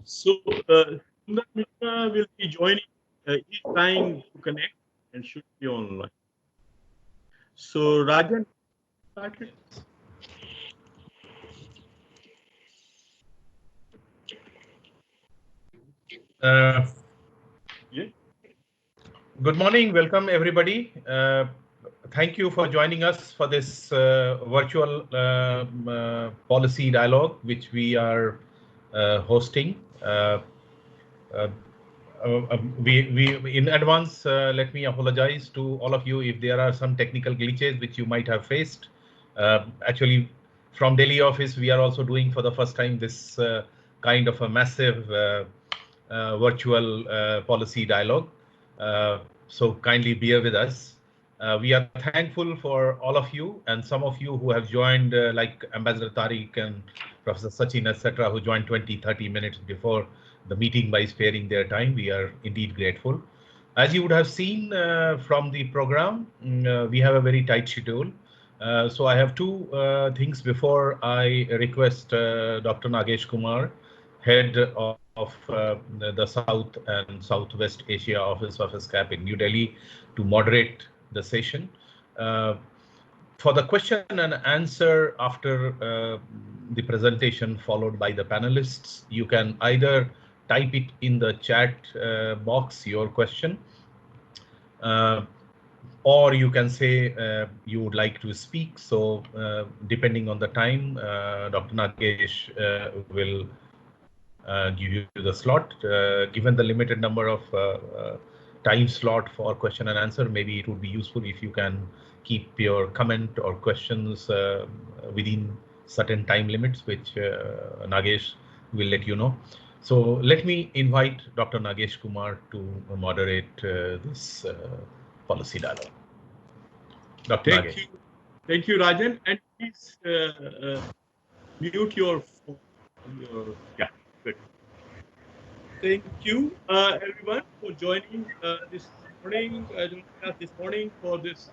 So, Sundar Mishra will be joining. He's trying to connect and should be online. So, Rajan, started. Yeah. Good morning. Welcome, everybody. Thank you for joining us for this virtual policy dialogue, which we are hosting. Uh, we in advance, let me apologize to all of you if there are some technical glitches which you might have faced. Actually, from Delhi office, we are also doing for the first time this kind of a massive virtual policy dialogue. So kindly bear with us. We are thankful for all of you and some of you who have joined, like Ambassador Tariq and Professor Sachin, etc., who joined 20, 30 minutes before the meeting by sparing their time. We are indeed grateful. As you would have seen from the program, we have a very tight schedule. So I have two things before I request Dr. Nagesh Kumar, head of the South and Southwest Asia office of ESCAP in New Delhi, to moderate the session. For the question and answer after the presentation followed by the panelists, you can either type it in the chat box, your question, or you can say you would like to speak. So depending on the time, Dr. Nagesh will give you the slot. Given the limited number of time slot for question and answer, maybe it would be useful if you can keep your comment or questions within certain time limits, which Nagesh will let you know. So let me invite Dr. Nagesh Kumar to moderate this policy dialogue. Dr. Nagesh. Thank you, Rajan, and please mute your phone. Yeah, good. Thank you, everyone, for joining this morning. This morning for this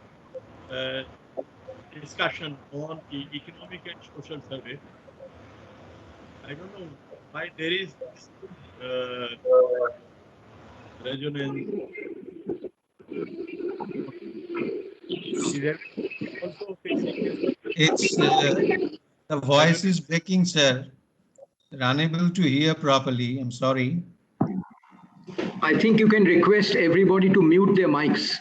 discussion on the economic and social survey. I don't know why there is this resonance. Is also facing this? It's the voice is breaking, sir. We're unable to hear properly. I'm sorry. I think you can request everybody to mute their mics.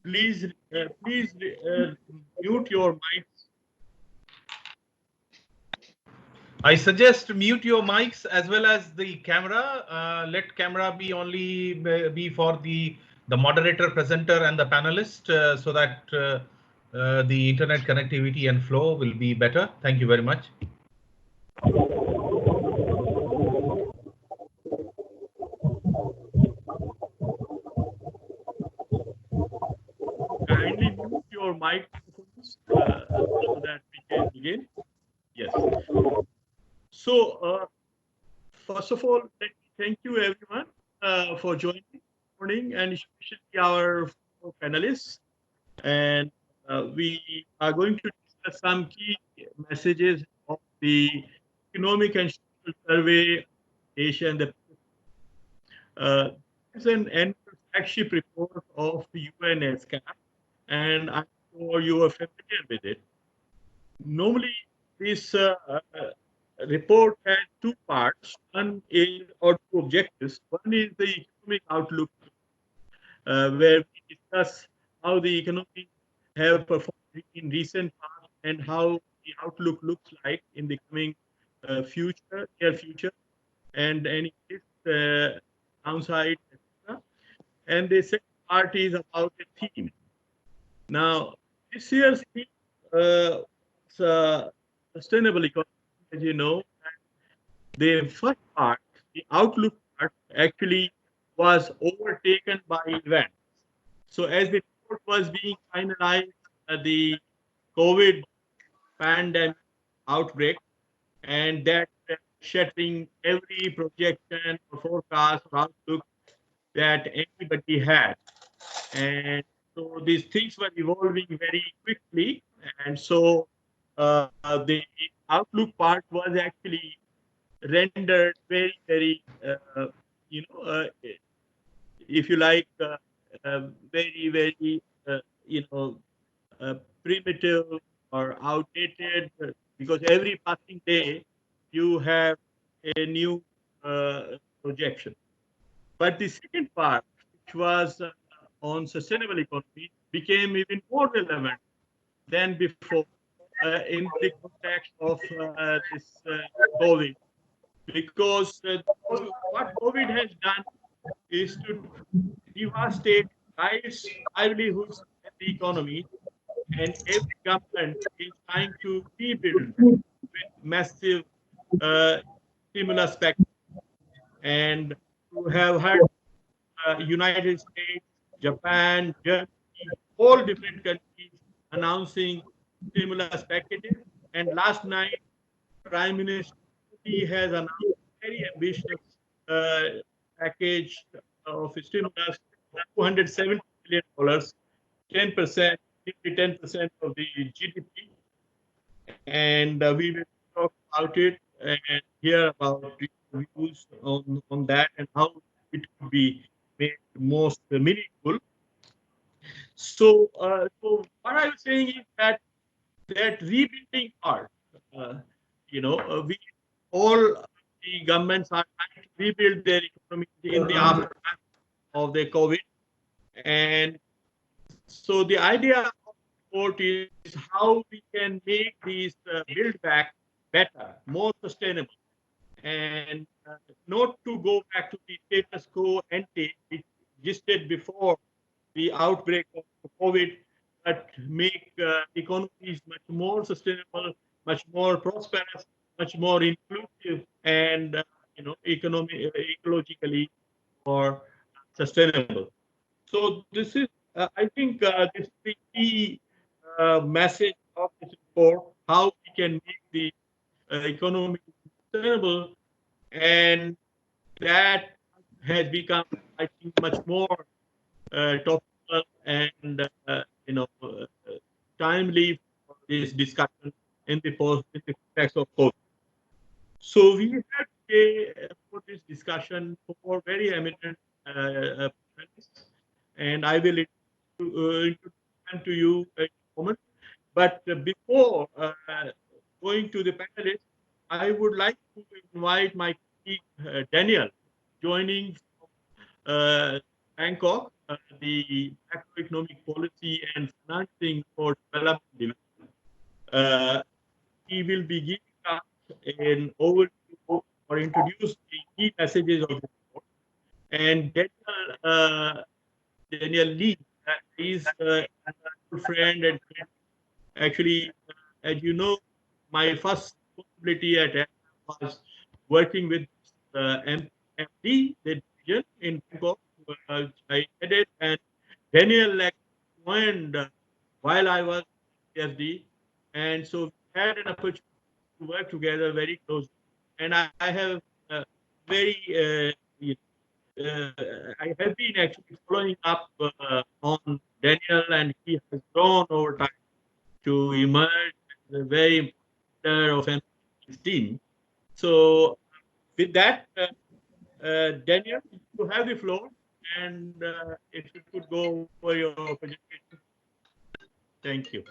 Please mute your mics. I suggest mute your mics as well as the camera. Let camera be only be for the moderator, presenter, and the panelist, so that the internet connectivity and flow will be better. Thank you very much. Kindly mute your microphones so that we can begin. Yes. So, first of all, let me thank you everyone for joining this morning, and especially our panelists. And we are going to discuss some key messages of the Economic and Social Survey Asia and the it's an annual flagship report of UNESCAP, and I'm sure you are familiar with it. Normally, this report has two parts. One is, or two objectives. One is the economic outlook, where we discuss how the economy have performed in recent past and how the outlook looks like in the coming future, near future, and any downside, etc. And the second part is about the theme. Now, this year's theme is sustainable economy, as you know. The first part, the outlook part, actually was overtaken by events. So as the report was being finalized, the COVID pandemic outbreak, and that shattering every projection or forecast or outlook that anybody had. And so these things were evolving very quickly. And so the outlook part was actually rendered very, very, if you like, very, very, primitive or outdated, because every passing day you have a new projection. But the second part, which was on sustainable economy, became even more relevant than before in the context of this COVID, because what COVID has done is to devastate lives, livelihoods, and the economy, and every government is trying to rebuild with massive stimulus package. And you have heard United States, Japan, Germany, all different countries announcing stimulus packages. And last night, Prime Minister Modi has announced a very ambitious package of stimulus, $270 billion, 10%, 10% of the GDP. And we will talk about it and hear about views on that and how it could be made most meaningful. So, so what I was saying is that rebuilding part, we all the governments are trying to rebuild their economy in the aftermath of the COVID, and so the idea of the report is how we can make these build back better, more sustainable, and not to go back to the status quo ante which existed before the outbreak of COVID, but make economies much more sustainable, much more prosperous, much more inclusive, and ecologically or sustainable. So this is, I think, this is the key message of this report: how we can make the economy sustainable, and that has become, I think, much more topical and timely for this discussion in the context of COVID. So we had today for this discussion four very eminent panelists, and I will introduce them to you in a moment. But before going to the panelists, I would like to invite my colleague Daniel, joining from Bangkok, the macroeconomic policy and financing for development. He will be giving us an overview or introduce the key messages of the report. And Daniel Lee is a good friend and friend. Actually, as you know, my first responsibility at ESCAP was working with MD, the division in Bangkok, I headed, and Daniel joined while I was PhD, and so we had an opportunity to work together very closely. And I have very I have been actually following up on Daniel, and he has grown over time to emerge as a very important leader of MP's team. So with that, Daniel, you have the floor, and if you could go over your presentation. Thank you.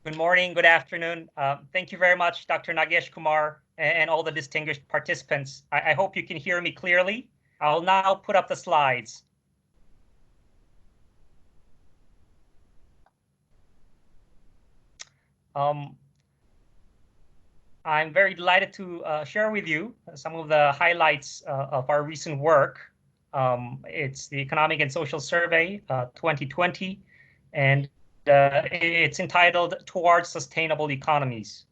Good morning, good afternoon. Thank you very much, Dr. Nagesh Kumar, and all the distinguished participants. I hope you can hear me clearly. I'll now put up the slides. I'm very delighted to share with you some of the highlights of our recent work. It's the Economic and Social Survey 2020, and it's entitled Towards Sustainable Economies.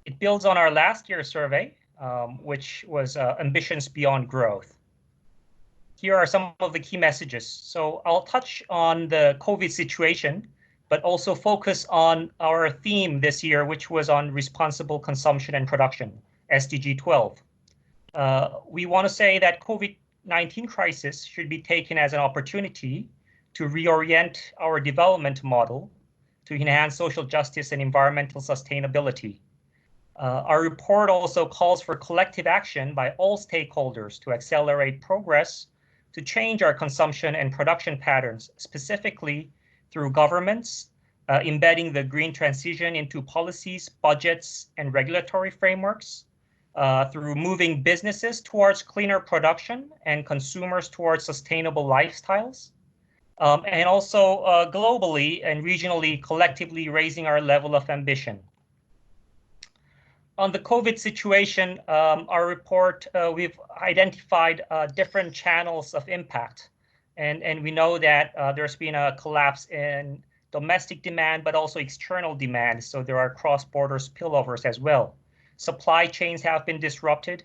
It builds on our last year's survey, which was Ambitions Beyond Growth. Here are some of the key messages. So I'll touch on the COVID situation, but also focus on our theme this year, which was on responsible consumption and production, SDG 12. We want to say that COVID-19 crisis should be taken as an opportunity to reorient our development model to enhance social justice and environmental sustainability. Our report also calls for collective action by all stakeholders to accelerate progress to change our consumption and production patterns, specifically through governments, embedding the green transition into policies, budgets, and regulatory frameworks, through moving businesses towards cleaner production and consumers towards sustainable lifestyles, and also globally and regionally collectively raising our level of ambition. On the COVID situation, our report, we've identified different channels of impact. And we know that there's been a collapse in domestic demand, but also external demand. So there are cross-border spillovers as well. Supply chains have been disrupted.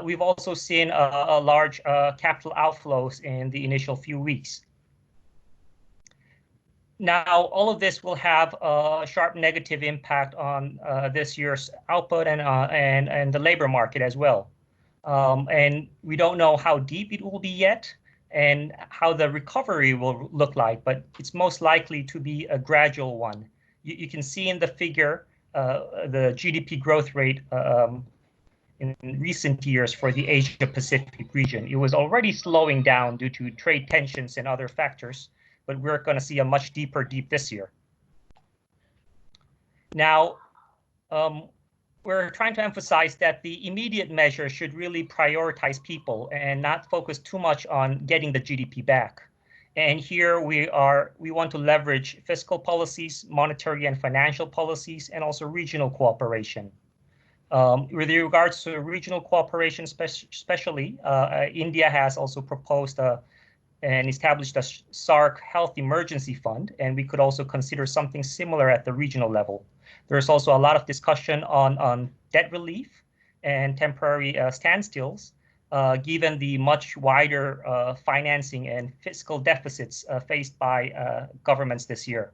We've also seen a large capital outflows in the initial few weeks. Now, all of this will have a sharp negative impact on this year's output and the labor market as well. And we don't know how deep it will be yet and how the recovery will look like, but it's most likely to be a gradual one. You can see in the figure the GDP growth rate in recent years for the Asia Pacific region. It was already slowing down due to trade tensions and other factors, but we're going to see a much deeper dip this year. Now, we're trying to emphasize that the immediate measures should really prioritize people and not focus too much on getting the GDP back. And here we want to leverage fiscal policies, monetary and financial policies, and also regional cooperation. With regards to regional cooperation, especially, India has also proposed and established a SAARC Health Emergency Fund, and we could also consider something similar at the regional level. There's also a lot of discussion on debt relief and temporary standstills, given the much wider financing and fiscal deficits faced by governments this year.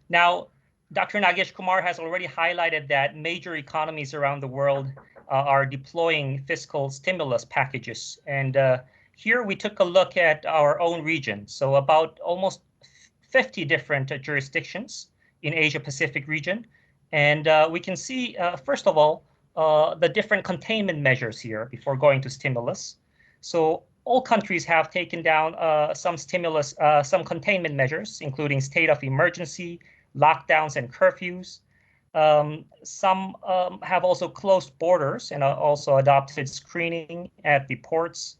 Now, Dr. Nagesh Kumar has already highlighted that major economies around the world are deploying fiscal stimulus packages. And here we took a look at our own region. So about almost 50 different jurisdictions in Asia Pacific region. And we can see, first of all, the different containment measures here before going to stimulus. So all countries have taken down some stimulus, some containment measures, including state of emergency, lockdowns and curfews. Some have also closed borders and also adopted screening at the ports,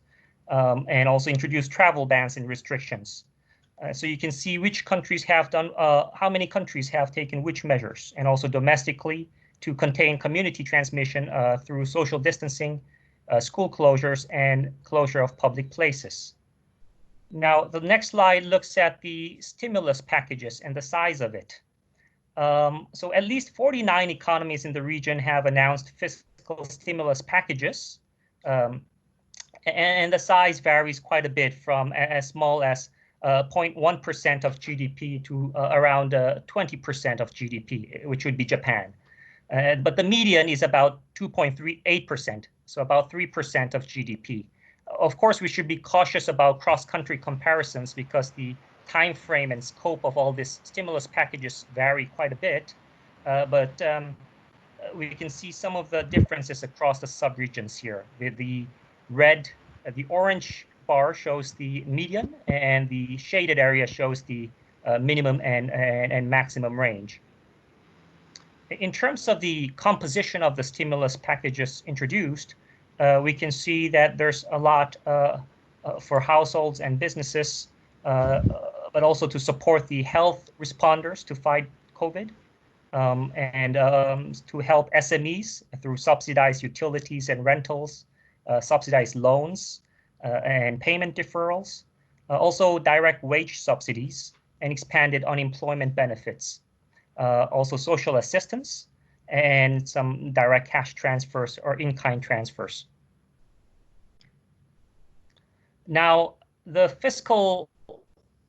and also introduced travel bans and restrictions. So you can see which countries have done, how many countries have taken which measures, and also domestically to contain community transmission through social distancing, school closures, and closure of public places. Now, the next slide looks at the stimulus packages and the size of it. So at least 49 economies in the region have announced fiscal stimulus packages, and the size varies quite a bit from as small as 0.1% of GDP to around 20% of GDP, which would be Japan. But the median is about 2.38%, so about 3% of GDP. Of course, we should be cautious about cross-country comparisons because the time frame and scope of all these stimulus packages vary quite a bit, but we can see some of the differences across the sub-regions here. The orange bar shows the median, and the shaded area shows the minimum and maximum range. In terms of the composition of the stimulus packages introduced, we can see that there's a lot for households and businesses, but also to support the health responders to fight COVID, and to help SMEs through subsidized utilities and rentals, subsidized loans, and payment deferrals, also direct wage subsidies and expanded unemployment benefits, also social assistance, and some direct cash transfers or in-kind transfers. Now, the fiscal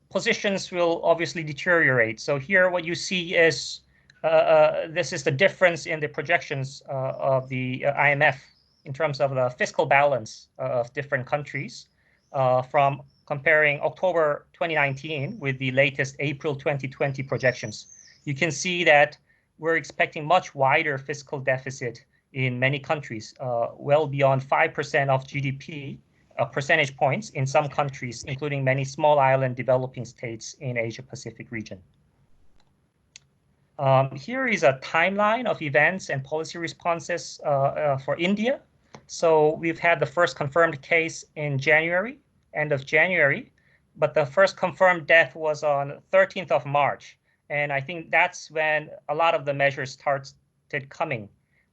positions will obviously deteriorate. So here what you see is, this is the difference in the projections of the IMF in terms of the fiscal balance of different countries from comparing October 2019 with the latest April 2020 projections. You can see that we're expecting much wider fiscal deficit in many countries, well beyond 5% of GDP, percentage points in some countries, including many small island developing states in Asia-Pacific region. Here is a timeline of events and policy responses for India. So we've had the first confirmed case in January, end of January, but the first confirmed death was on 13th of March. And I think that's when a lot of the measures started coming.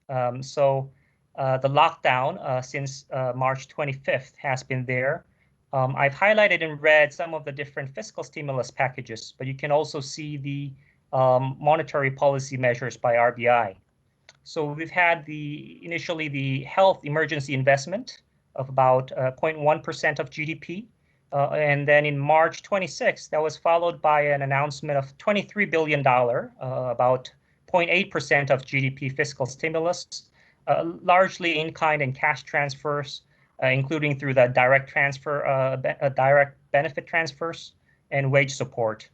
The lockdown since March 25th has been there. I've highlighted in red some of the different fiscal stimulus packages, but you can also see the monetary policy measures by RBI. So we've had initially the health emergency investment of about 0.1% of GDP. And then in March 26th, that was followed by an announcement of $23 billion, about 0.8% of GDP fiscal stimulus, largely in kind and cash transfers, including through the direct benefit transfers and wage support.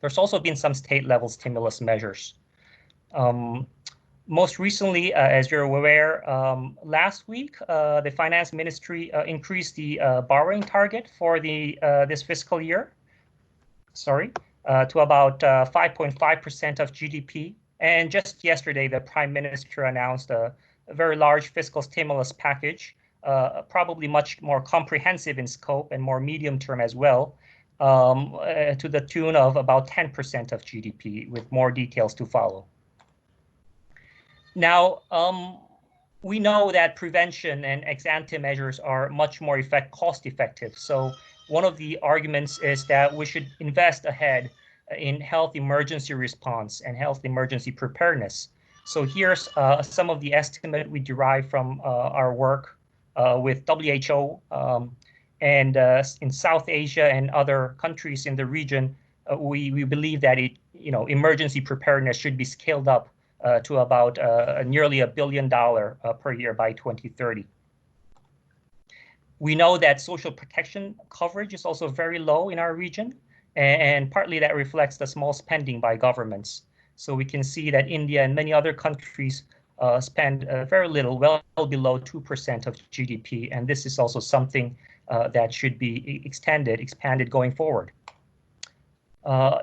There's also been some state level stimulus measures. Most recently, as you're aware, last week, the finance ministry increased the borrowing target for this fiscal year, to about 5.5% of GDP. And just yesterday, the prime minister announced a very large fiscal stimulus package, probably much more comprehensive in scope and more medium term as well, to the tune of about 10% of GDP, with more details to follow. Now, we know that prevention and ex-ante measures are much more cost-effective. So one of the arguments is that we should invest ahead in health emergency response and health emergency preparedness. So here's some of the estimate we derive from our work with WHO and in South Asia and other countries in the region. We believe that emergency preparedness should be scaled up to about nearly $1 billion per year by 2030. We know that social protection coverage is also very low in our region, and partly that reflects the small spending by governments. So we can see that India and many other countries spend very little, well below 2% of GDP, and this is also something that should be expanded going forward.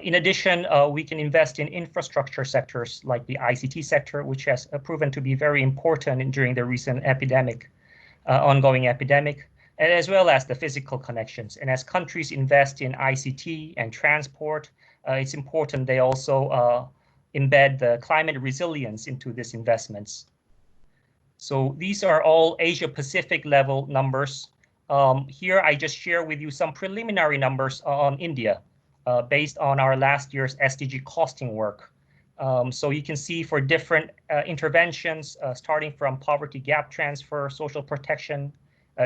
In addition, we can invest in infrastructure sectors like the ICT sector, which has proven to be very important during the recent ongoing epidemic, and as well as the physical connections. And as countries invest in ICT and transport, it's important they also embed the climate resilience into these investments. So these are all Asia-Pacific level numbers. Here I just share with you some preliminary numbers on India. Based on our last year's SDG costing work. So you can see for different interventions, starting from poverty gap transfer, social protection,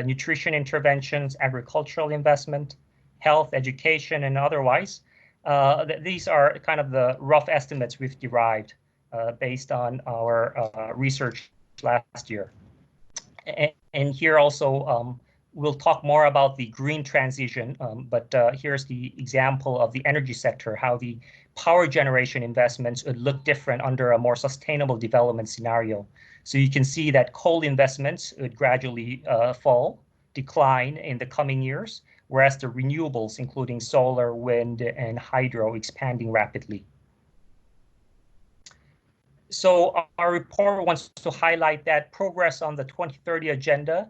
nutrition interventions, agricultural investment, health, education, and otherwise. These are kind of the rough estimates we've derived based on our research last year. And here also, we'll talk more about the green transition, but here's the example of the energy sector, how the power generation investments would look different under a more sustainable development scenario. So you can see that coal investments would gradually decline in the coming years, whereas the renewables, including solar, wind, and hydro, expanding rapidly. So our report wants to highlight that progress on the 2030 agenda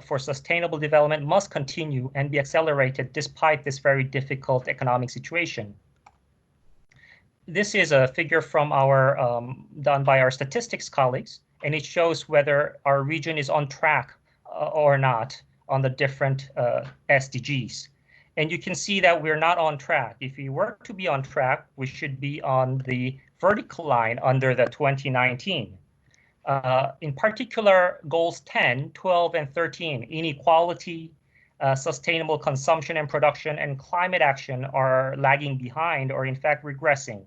for sustainable development must continue and be accelerated despite this very difficult economic situation. This is a figure from done by our statistics colleagues, and it shows whether our region is on track or not on the different SDGs. And you can see that we're not on track. If we were to be on track, we should be on the vertical line under the 2019. In particular, goals 10, 12, and 13, inequality, sustainable consumption and production, and climate action are lagging behind or in fact regressing.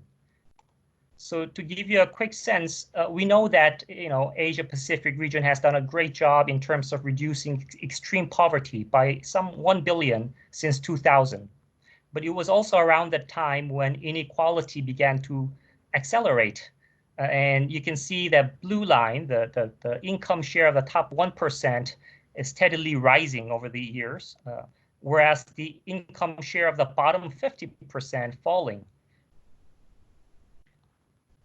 So to give you a quick sense, we know that Asia-Pacific region has done a great job in terms of reducing extreme poverty by some 1 billion since 2000. But it was also around that time when inequality began to accelerate And you can see that blue line, the income share of the top 1% is steadily rising over the years, whereas the income share of the bottom 50% falling.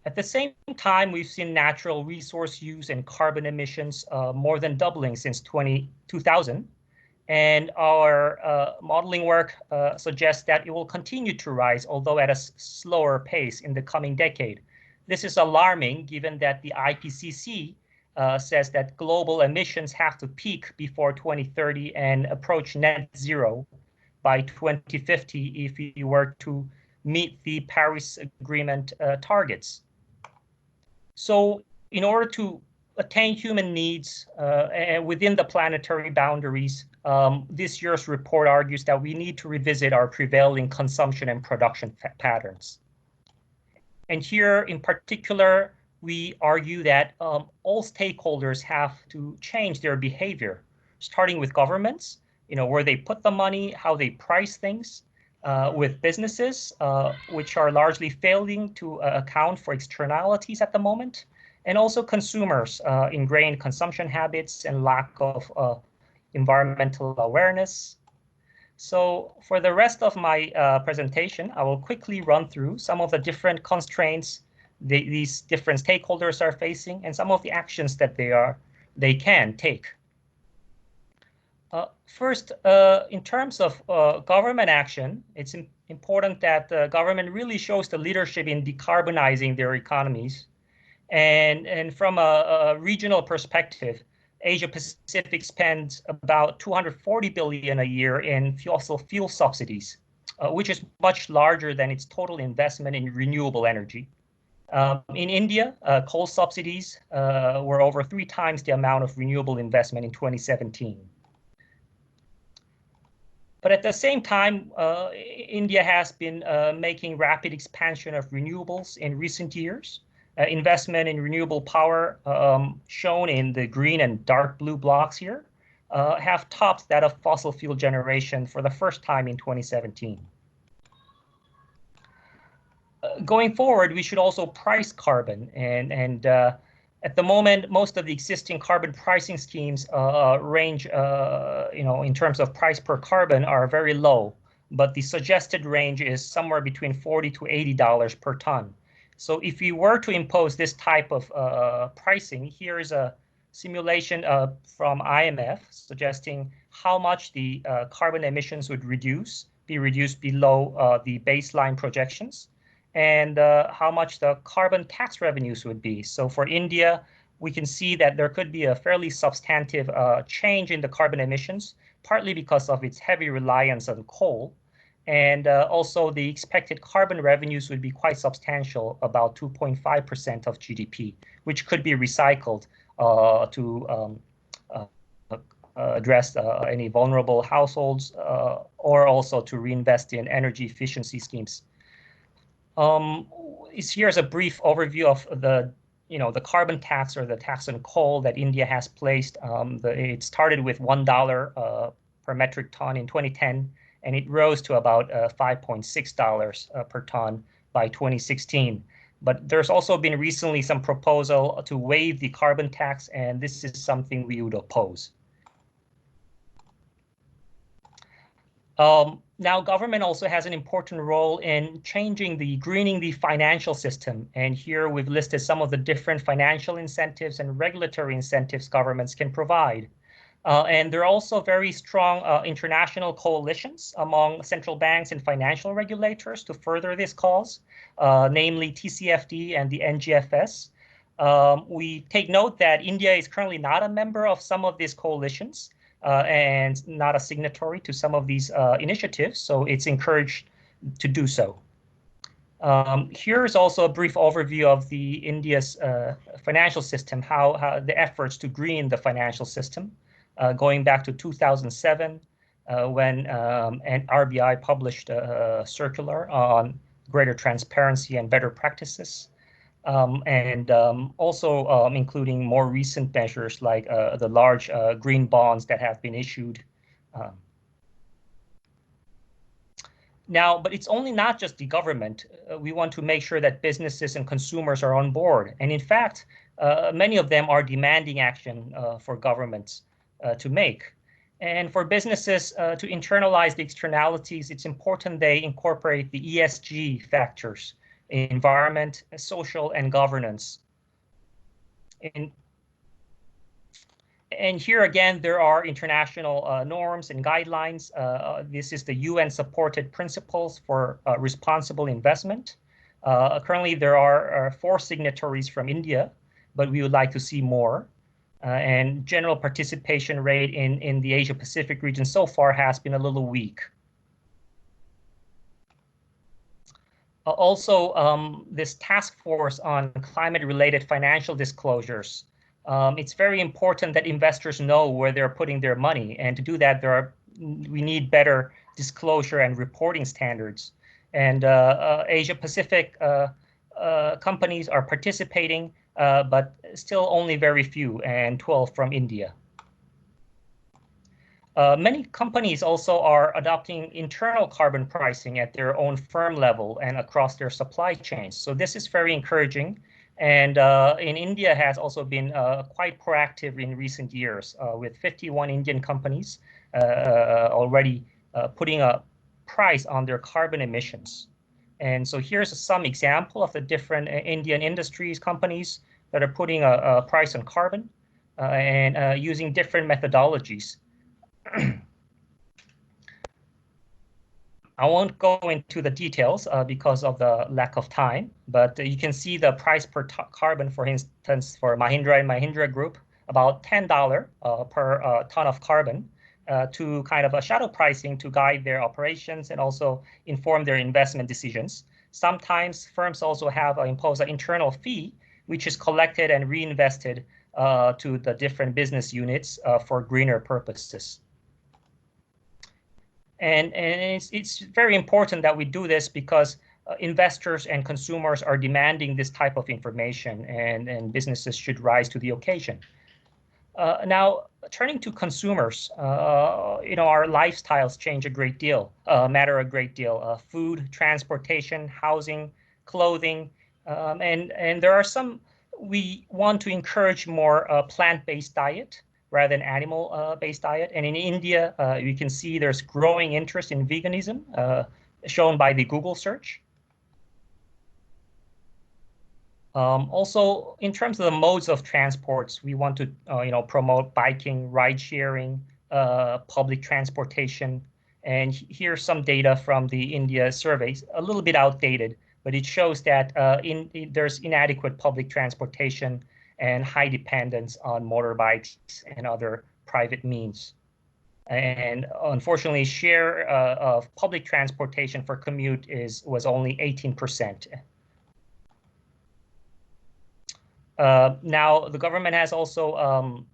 At the same time, we've seen natural resource use and carbon emissions more than doubling since 2000. And our modeling work suggests that it will continue to rise, although at a slower pace in the coming decade. This is alarming, given that the IPCC says that global emissions have to peak before 2030 and approach net zero by 2050 if you were to meet the Paris Agreement targets. So in order to attain human needs within the planetary boundaries, this year's report argues that we need to revisit our prevailing consumption and production patterns. And here in particular, we argue that all stakeholders have to change their behavior, starting with governments, where they put the money, how they price things, with businesses, which are largely failing to account for externalities at the moment, and also consumers, ingrained consumption habits and lack of environmental awareness. So for the rest of my presentation, I will quickly run through some of the different constraints these different stakeholders are facing and some of the actions that they can take. First, in terms of government action, it's important that the government really shows the leadership in decarbonizing their economies. And from a regional perspective, Asia Pacific spends about 240 billion a year in fossil fuel subsidies, which is much larger than its total investment in renewable energy. In India, coal subsidies were over 3 times the amount of renewable investment in 2017. But at the same time, India has been making rapid expansion of renewables in recent years. Investment in renewable power, shown in the green and dark blue blocks here, have topped that of fossil fuel generation for the first time in 2017. Going forward, we should also price carbon, and at the moment, most of the existing carbon pricing schemes range, in terms of price per carbon, are very low, but the suggested range is somewhere between $40 to $80 per ton. So if we were to impose this type of pricing, here is a simulation from IMF suggesting how much the carbon emissions would be reduced below the baseline projections, and how much the carbon tax revenues would be. So for India, we can see that there could be a fairly substantive change in the carbon emissions, partly because of its heavy reliance on coal. And also the expected carbon revenues would be quite substantial, about 2.5% of GDP, which could be recycled to address any vulnerable households or also to reinvest in energy efficiency schemes. Here's a brief overview of the carbon tax, or the tax on coal, that India has placed. It started with $1 per metric ton in 2010. And it rose to about $5.6 per ton by 2016. But there's also been recently some proposal to waive the carbon tax, and this is something we would oppose. Now, government also has an important role in greening the financial system. And here we've listed some of the different financial incentives and regulatory incentives governments can provide. And there are also very strong international coalitions among central banks and financial regulators to further this cause, namely TCFD and the NGFS. We take note that India is currently not a member of some of these coalitions and not a signatory to some of these initiatives, so it's encouraged to do so. Here is also a brief overview of India's financial system, how the efforts to green the financial system. Going back to 2007, when an RBI published a circular on greater transparency and better practices, and also including more recent measures like the large green bonds that have been issued. Now, but it's only not just the government. We want to make sure that businesses and consumers are on board. And in fact, many of them are demanding action for governments to make. And for businesses to internalize the externalities, it's important they incorporate the ESG factors: environment, social, and governance. And here again, there are international norms and guidelines. This is the UN-supported principles for responsible investment. Currently, there are 4 signatories from India, but we would like to see more. And general participation rate in the Asia-Pacific region so far has been a little weak. Also, this task force on climate-related financial disclosures. It's very important that investors know where they're putting their money, and to do that, we need better disclosure and reporting standards. And Asia-Pacific companies are participating, but still only very few, and 12 from India. Many companies also are adopting internal carbon pricing at their own firm level and across their supply chains. So this is very encouraging. And in India has also been quite proactive in recent years, with 51 Indian companies already putting a price on their carbon emissions. And so here's some example of the different Indian industries companies that are putting a price on carbon and using different methodologies. I won't go into the details because of the lack of time, but you can see the price per carbon, for instance, for Mahindra and Mahindra Group, about $10 per ton of carbon, to kind of a shadow pricing to guide their operations and also inform their investment decisions. Sometimes firms also have imposed an internal fee, which is collected and reinvested to the different business units for greener purposes. And it's very important that we do this because investors and consumers are demanding this type of information, and businesses should rise to the occasion. Now, turning to consumers, our lifestyles change a great deal, matter a great deal. Food, transportation, housing, clothing, and there are some. We want to encourage more plant-based diet rather than animal-based diet. And in India, you can see there's growing interest in veganism, shown by the Google search. Also, in terms of the modes of transports, we want to promote biking, ride-sharing, public transportation. And here's some data from the India surveys, a little bit outdated, but it shows that there's inadequate public transportation and high dependence on motorbikes and other private means. And unfortunately, share of public transportation for commute was only 18%. Now, the government has also,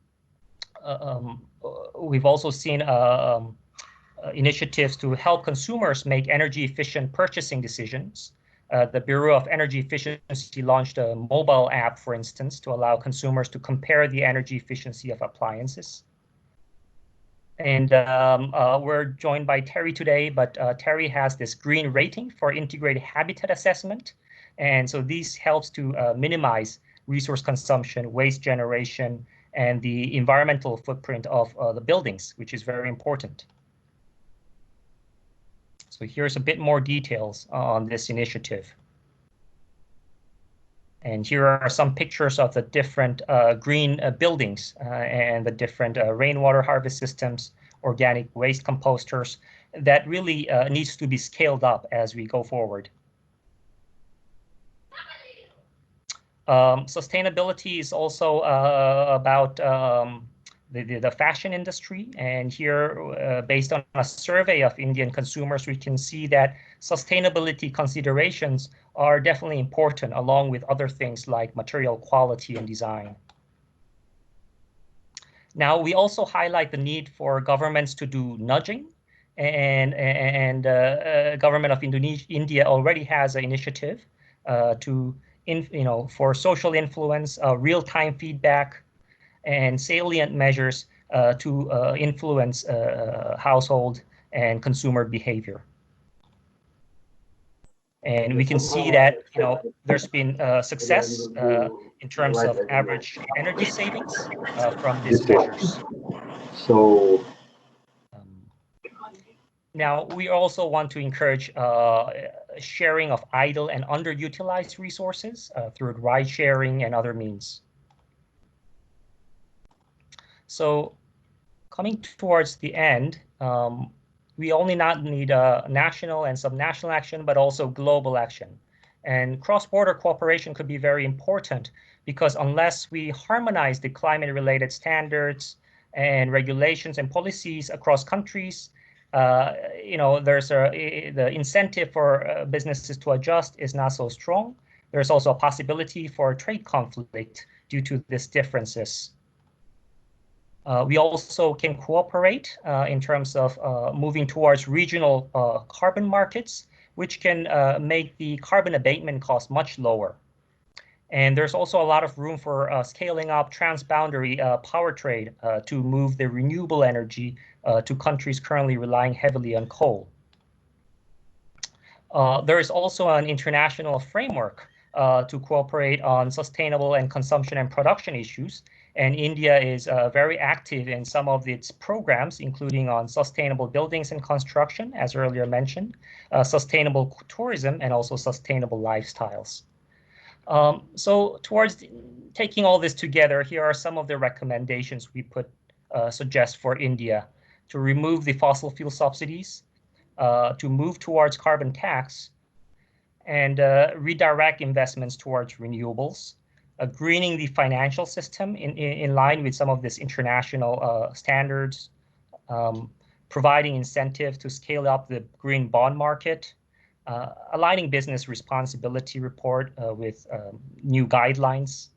we've also seen initiatives to help consumers make energy efficient purchasing decisions. The Bureau of Energy Efficiency launched a mobile app, for instance, to allow consumers to compare the energy efficiency of appliances. And we're joined by Terry today, but Terry has this green rating for integrated habitat assessment. And so this helps to minimize resource consumption, waste generation, and the environmental footprint of the buildings, which is very important. So here's a bit more details on this initiative. And here are some pictures of the different green buildings and the different rainwater harvest systems, organic waste composters that really needs to be scaled up as we go forward. Sustainability is also about the fashion industry. And here, based on a survey of Indian consumers, we can see that sustainability considerations are definitely important, along with other things like material quality and design. Now, we also highlight the need for governments to do nudging. And government of India already has an initiative for social influence, real-time feedback, and salient measures to influence household and consumer behavior. And we can see that, there's been success in terms of average energy savings from these measures. So now, we also want to encourage sharing of idle and underutilized resources through ride sharing and other means. So coming towards the end, we only not need national and subnational action, but also global action. And cross-border cooperation could be very important because unless we harmonize the climate-related standards and regulations and policies across countries, there's the incentive for businesses to adjust is not so strong. There's also a possibility for trade conflict due to these differences. We also can cooperate in terms of moving towards regional carbon markets, which can make the carbon abatement cost much lower. And there's also a lot of room for scaling up transboundary power trade to move the renewable energy to countries currently relying heavily on coal. There is also an international framework to cooperate on sustainable and consumption and production issues. And India is very active in some of its programs, including on sustainable buildings and construction, as earlier mentioned, sustainable tourism, and also sustainable lifestyles. So towards taking all this together, here are some of the recommendations we suggest for India: to remove the fossil fuel subsidies, to move towards carbon tax, and redirect investments towards renewables, greening the financial system in line with some of these international standards, providing incentive to scale up the green bond market, aligning business responsibility report with new guidelines.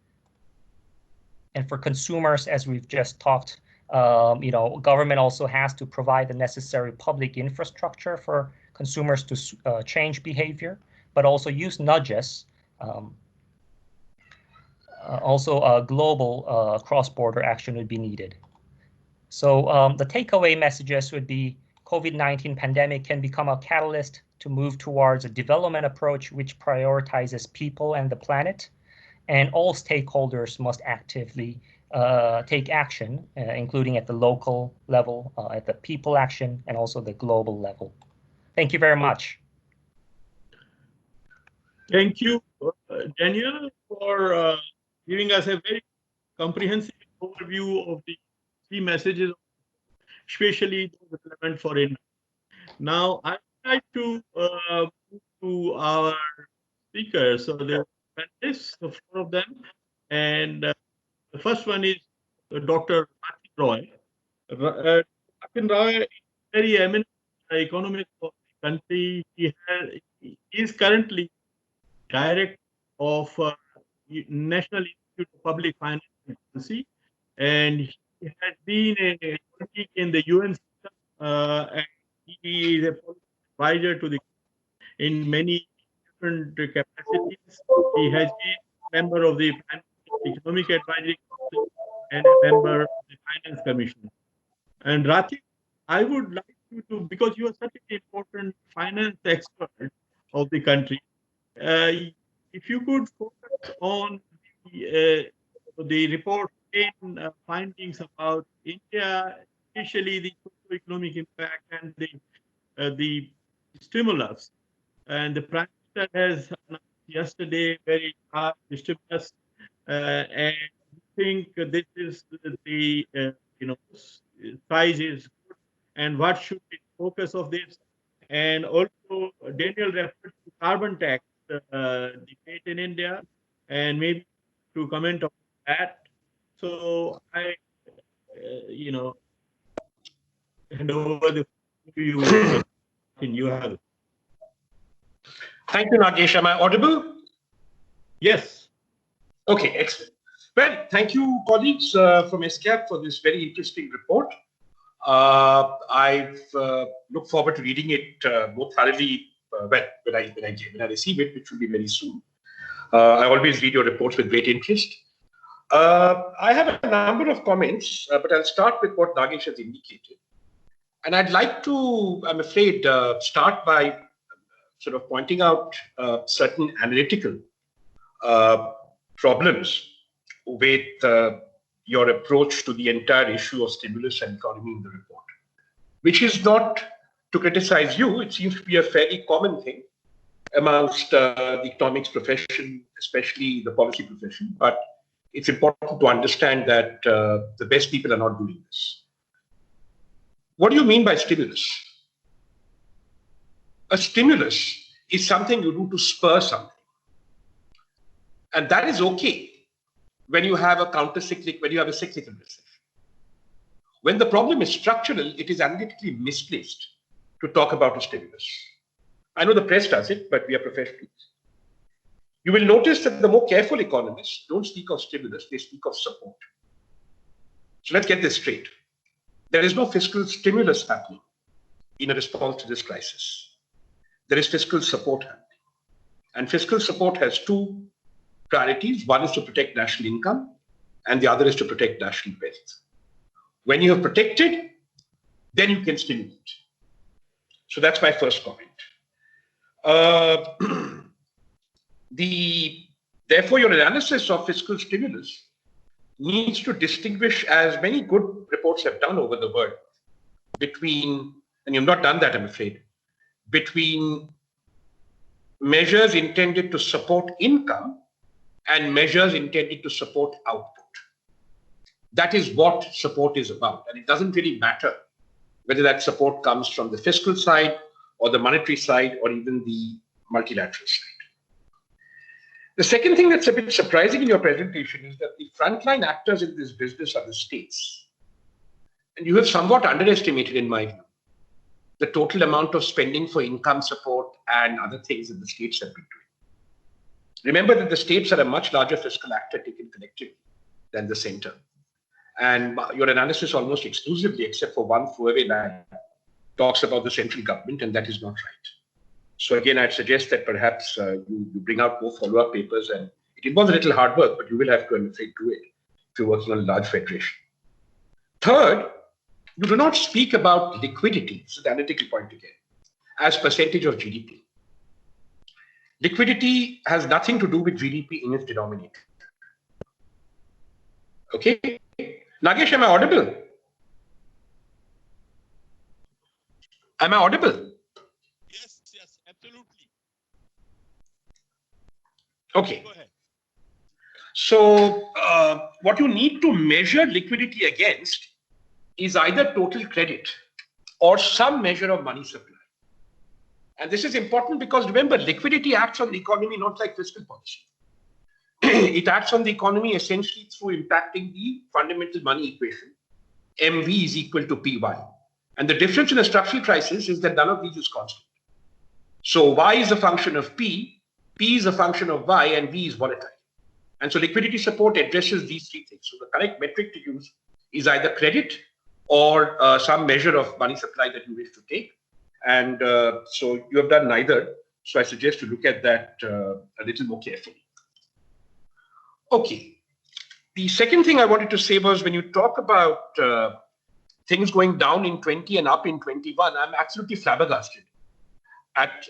And for consumers, as we've just talked, government also has to provide the necessary public infrastructure for consumers to change behavior, but also use nudges. Also, global cross-border action would be needed. So the takeaway messages would be COVID-19 pandemic can become a catalyst to move towards a development approach which prioritizes people and the planet, and all stakeholders must actively take action, including at the local level, at the people action, and also the global level. Thank you very much. Thank you, Daniel, for giving us a very comprehensive overview of the key messages, especially those relevant for India. Now, I'd like to move to our speakers. So there are panelists, the four of them, and the first one is Dr. Rathi Roy. Rathi Roy is very eminent economist of the country. He is currently director of National Institute of Public Finance and Policy, and he has been a colleague in the UN system, and he is a policy advisor to the in many different capacities. He has been a member of the Economic Advisory Council and a member of the Finance Commission. And Rathi, I would like you to, because you are such an important finance expert of the country, if you could focus on the report findings about India, especially the socio-economic impact and the stimulus. And the Prime Minister has announced yesterday very hard stimulus, and I think this is the size is good, and what should be the focus of this? And also, Daniel referred to carbon tax debate in India, and maybe to comment on that. So I, hand over the to you. You have. thank you, Nagesh. Am I audible? Yes. Okay, excellent. Well, thank you, colleagues from ESCAP for this very interesting report. I've look forward to reading it more thoroughly when I receive it, which will be very soon. I always read your reports with great interest. I have a number of comments, but I'll start with what Nagesh has indicated. And I'd like to, I'm afraid, start by sort of pointing out certain analytical problems with your approach to the entire issue of stimulus and economy in the report, which is not to criticize you. It seems to be a fairly common thing amongst the economics profession, especially the policy profession. But it's important to understand that the best people are not doing this. What do you mean by stimulus? A stimulus is something you do to spur something. And that is okay when you have a counter-cyclic, when you have a cyclical recession. When the problem is structural, it is analytically misplaced to talk about a stimulus. I know the press does it, but we are professionals. You will notice that the more careful economists don't speak of stimulus, they speak of support. So let's get this straight. There is no fiscal stimulus happening in a response to this crisis. There is fiscal support happening. And fiscal support has two priorities. One is to protect national income, and the other is to protect national wealth. When you have protected, then you can stimulate. So that's my first comment. Therefore, your analysis of fiscal stimulus needs to distinguish, as many good reports have done over the world, between, and you've not done that, I'm afraid, between measures intended to support income and measures intended to support output. That is what support is about. And it doesn't really matter whether that support comes from the fiscal side or the monetary side or even the multilateral side. The second thing that's a bit surprising in your presentation is that the frontline actors in this business are the states. And you have somewhat underestimated, in my view, the total amount of spending for income support and other things that the states have been doing. Remember that the states are a much larger fiscal actor taken collectively than the center. And your analysis almost exclusively, except for one throwaway line, talks about the central government, and that is not right. So again, I'd suggest that perhaps you bring out more follow-up papers, and it involves a little hard work, but you will have to, I'm afraid, do it if you're working on a large federation. Third, you do not speak about liquidity, this is the analytical point again, as percentage of GDP. Liquidity has nothing to do with GDP in its denominator. Okay? Nagesh, am I audible? Am I audible? Yes, yes, absolutely. Okay. Go ahead. So what you need to measure liquidity against is either total credit or some measure of money supply. And this is important because, remember, liquidity acts on the economy not like fiscal policy. It acts on the economy essentially through impacting the fundamental money equation. MV is equal to PY. And the difference in a structural crisis is that none of these is constant. So Y is a function of P is a function of Y, and V is volatile. And so liquidity support addresses these three things. So the correct metric to use is either credit or some measure of money supply that you wish to take. And so you have done neither. So I suggest you look at that a little more carefully. Okay. The second thing I wanted to say was when you talk about things going down in 20 and up in 21, I'm absolutely flabbergasted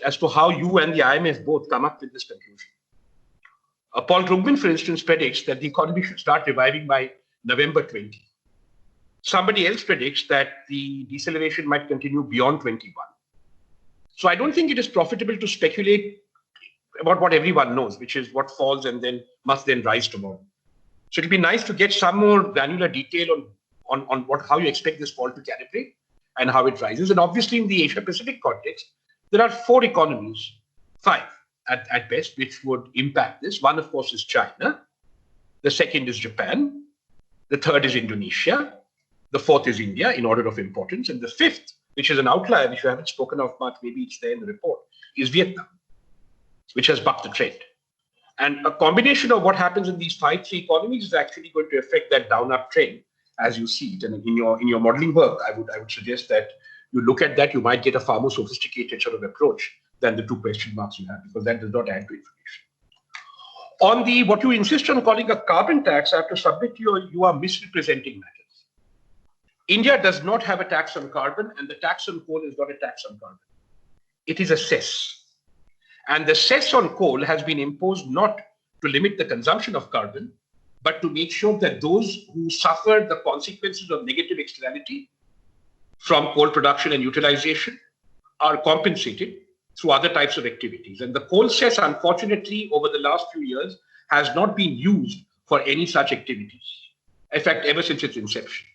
as to how you and the IMF both come up with this conclusion. Paul Krugman, for instance, predicts that the economy should start reviving by November 20. Somebody else predicts that the deceleration might continue beyond 21. So I don't think it is profitable to speculate about what everyone knows, which is what falls and then must then rise tomorrow. So it'll be nice to get some more granular detail on how you expect this fall to calibrate and how it rises. And obviously in the Asia Pacific context, there are 4 economies, 5 at best, which would impact this. One, of course, is China. The second is Japan. The third is Indonesia. The fourth is India in order of importance. And the fifth, which is an outlier, which you haven't spoken of much, maybe it's there in the report, is Vietnam, which has bucked the trend. And a combination of what happens in these 5 key economies is actually going to affect that down-up trend as you see it. And in your modeling work, I would suggest that you look at that. You might get a far more sophisticated sort of approach than the 2 question marks you have, because that does not add to information. On the what you insist on calling a carbon tax, I have to submit to you are misrepresenting matters. India does not have a tax on carbon, and the tax on coal is not a tax on carbon. It is a cess. And the cess on coal has been imposed not to limit the consumption of carbon, but to make sure that those who suffer the consequences of negative externality from coal production and utilization are compensated through other types of activities. And the coal cess, unfortunately, over the last few years, has not been used for any such activities. In fact, ever since its inception.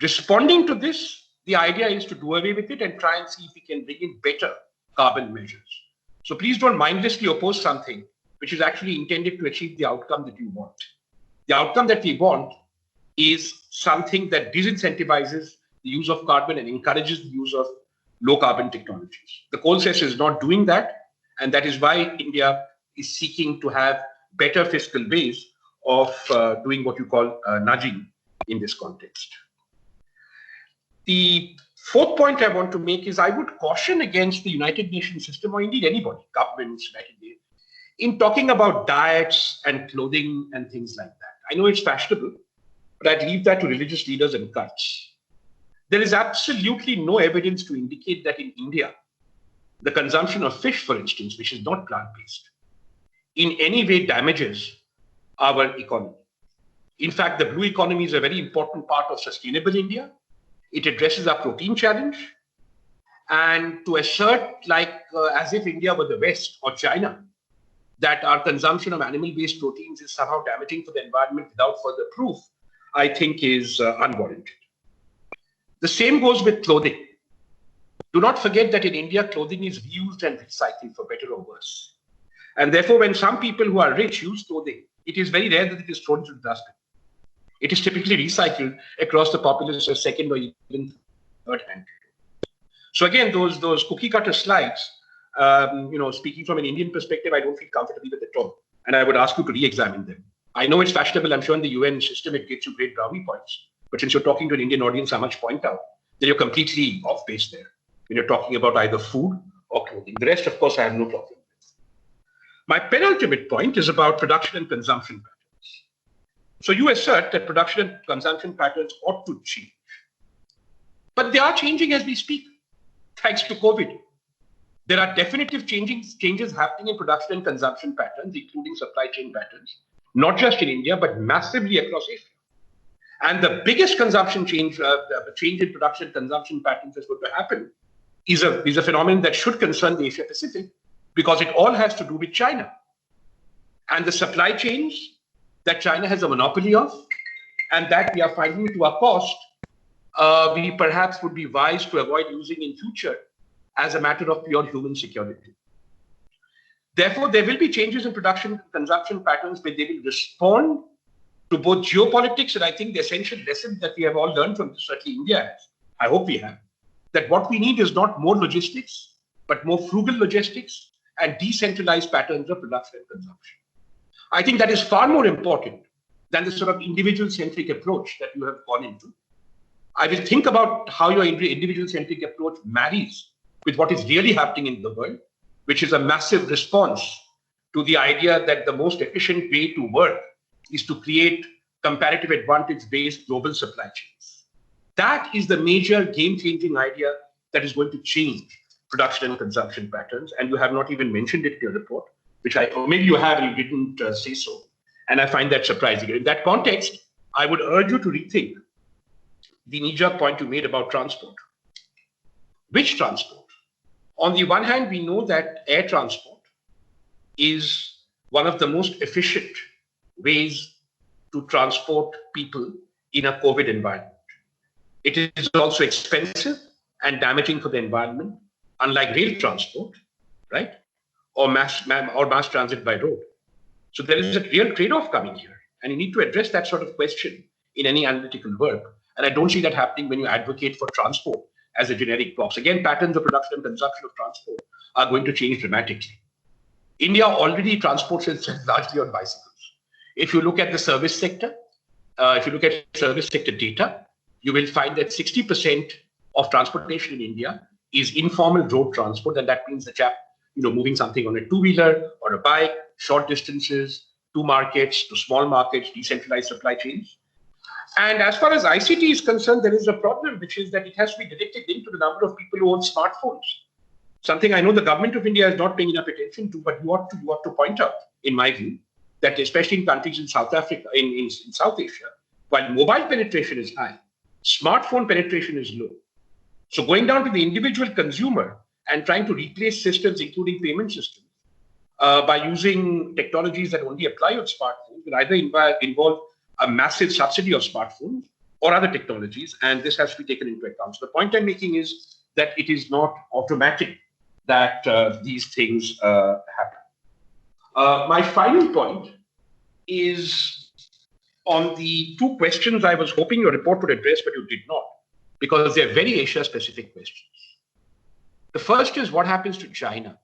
Responding to this, the idea is to do away with it and try and see if we can bring in better carbon measures. So please don't mindlessly oppose something which is actually intended to achieve the outcome that you want. The outcome that we want is something that disincentivizes the use of carbon and encourages the use of low carbon technologies. The coal cess is not doing that, and that is why India is seeking to have better fiscal base of doing what you call nudging in this context. The fourth point I want to make is I would caution against the United Nations system, or indeed anybody, governments, United Nations, in talking about diets and clothing and things like that. I know it's fashionable, but I'd leave that to religious leaders and cults. There is absolutely no evidence to indicate that in India, the consumption of fish, for instance, which is not plant-based, in any way damages our economy. In fact, the blue economy is a very important part of Sustainable India. It addresses our protein challenge. And to assert as if India were the West or China, that our consumption of animal-based proteins is somehow damaging for the environment without further proof, I think is unwarranted. The same goes with clothing. Do not forget that in India, clothing is reused and recycled for better or worse. And therefore, when some people who are rich use clothing, it is very rare that it is thrown into the dustbin. It is typically recycled across the populace as second or even third hand. So again, those cookie cutter slides, speaking from an Indian perspective, I don't feel comfortable with at all. And I would ask you to re-examine them. I know it's fashionable. I'm sure in the UN system, it gets you great brownie points. But since you're talking to an Indian audience, I must point out that you're completely off base there when you're talking about either food or clothing. The rest, of course, I have no problem with. My penultimate point is about production and consumption patterns. So you assert that production and consumption patterns ought to change. But they are changing as we speak, thanks to COVID. There are definitive changes happening in production and consumption patterns, including supply chain patterns, not just in India, but massively across Asia. And the biggest consumption change, change in production and consumption patterns that's going to happen is a phenomenon that should concern the Asia Pacific, because it all has to do with China. And the supply chains that China has a monopoly of, and that we are finding to our cost, we perhaps would be wise to avoid using in future as a matter of pure human security. Therefore, there will be changes in production and consumption patterns, but they will respond to both geopolitics, and I think the essential lesson that we have all learned from this, certainly India has, I hope we have, that what we need is not more logistics, but more frugal logistics and decentralized patterns of production and consumption. I think that is far more important than the sort of individual-centric approach that you have gone into. I will think about how your individual-centric approach marries with what is really happening in the world, which is a massive response to the idea that the most efficient way to work is to create comparative advantage-based global supply chains. That is the major game-changing idea that is going to change production and consumption patterns, and you have not even mentioned it in your report, which maybe you have and you didn't say so, and I find that surprising. In that context, I would urge you to rethink the knee-jerk point you made about transport. Which transport? On the one hand, we know that air transport is one of the most efficient ways to transport people in a COVID environment. It is also expensive and damaging for the environment, unlike rail transport, right? Or mass transit by road. So there is a real trade-off coming here, and you need to address that sort of question in any analytical work. And I don't see that happening when you advocate for transport as a generic box. Again, patterns of production and consumption of transport are going to change dramatically. India already transports itself largely on bicycles. If you look at the service sector, if you look at service sector data, you will find that 60% of transportation in India is informal road transport, and that means the chap, moving something on a two-wheeler or a bike, short distances, to markets, to small markets, decentralized supply chains. And as far as ICT is concerned, there is a problem, which is that it has to be directly linked to the number of people who own smartphones. something I know the government of India is not paying enough attention to, but you ought to point out, in my view, that especially in countries in South Africa, in South Asia, while mobile penetration is high, smartphone penetration is low. So going down to the individual consumer and trying to replace systems, including payment systems, by using technologies that only apply on smartphones will either involve a massive subsidy of smartphones or other technologies, and this has to be taken into account. So the point I'm making is that it is not automatic that these things happen. My final point is on the two questions I was hoping your report would address, but you did not, because they're very Asia-specific questions. The first is what happens to China,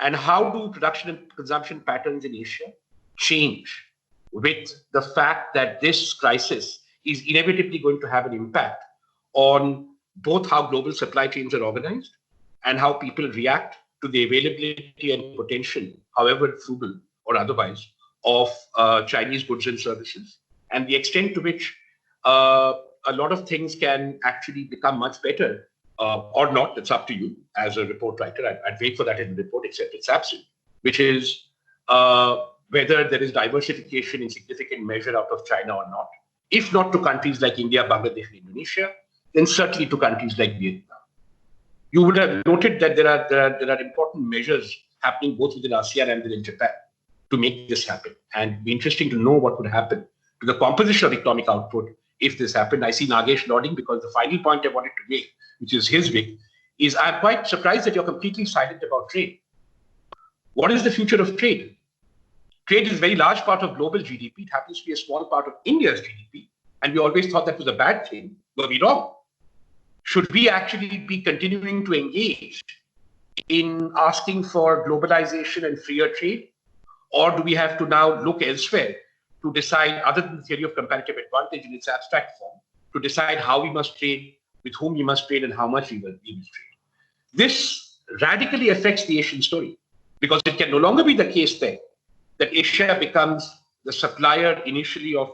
and how do production and consumption patterns in Asia change with the fact that this crisis is inevitably going to have an impact on both how global supply chains are organized and how people react to the availability and potential, however frugal or otherwise, of Chinese goods and services, and the extent to which a lot of things can actually become much better or not. It's up to you as a report writer. I'd wait for that in the report, except it's absent, which is whether there is diversification in significant measure out of China or not. If not to countries like India, Bangladesh, and Indonesia, then certainly to countries like Vietnam. You would have noted that there are important measures happening both within ASEAN and within Japan to make this happen. And it'd be interesting to know what would happen to the composition of economic output if this happened. I see Nagesh nodding, because the final point I wanted to make, which is his big, is I'm quite surprised that you're completely silent about trade. What is the future of trade? Trade is a very large part of global GDP. It happens to be a small part of India's GDP. And we always thought that was a bad thing. Were we wrong? Should we actually be continuing to engage in asking for globalization and freer trade? Or do we have to now look elsewhere to decide, other than the theory of comparative advantage in its abstract form, to decide how we must trade, with whom we must trade, and how much we must trade? This radically affects the Asian story, because it can no longer be the case then that Asia becomes the supplier initially of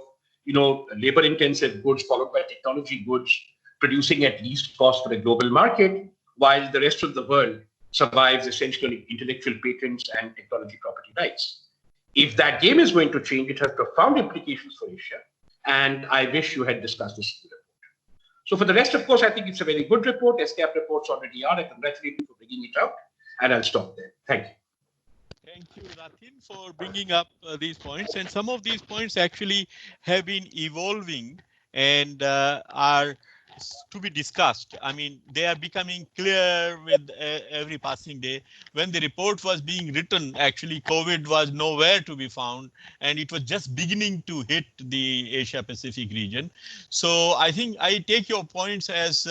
labor-intensive goods, followed by technology goods, producing at least cost for a global market, while the rest of the world survives essentially intellectual patents and technology property rights. If that game is going to change, it has profound implications for Asia. And I wish you had discussed this in the report. So for the rest, of course, I think it's a very good report. ESCAP reports already are. I congratulate you for bringing it out. And I'll stop there. Thank you. Thank you, Ratin, for bringing up these points. And some of these points actually have been evolving and are to be discussed. I mean, they are becoming clear with every passing day. When the report was being written, actually, COVID was nowhere to be found, and it was just beginning to hit the Asia Pacific region. So I think I take your points as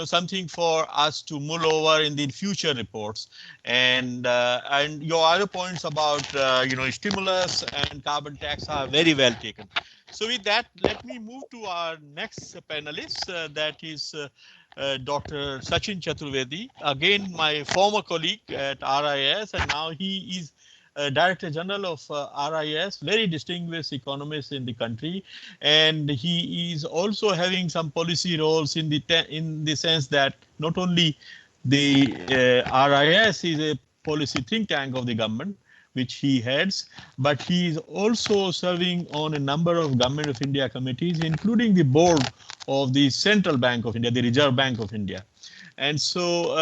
something for us to mull over in the future reports, and your other points about stimulus and carbon tax are very well taken. So with that, let me move to our next panelist, that is Dr. Sachin Chaturvedi, again my former colleague at RIS, and now he is Director General of RIS, very distinguished economist in the country, and he is also having some policy roles in the sense that not only the RIS is a policy think tank of the government, which he heads, but he is also serving on a number of Government of India committees, including the board of the Central Bank of India, the Reserve Bank of India. And so,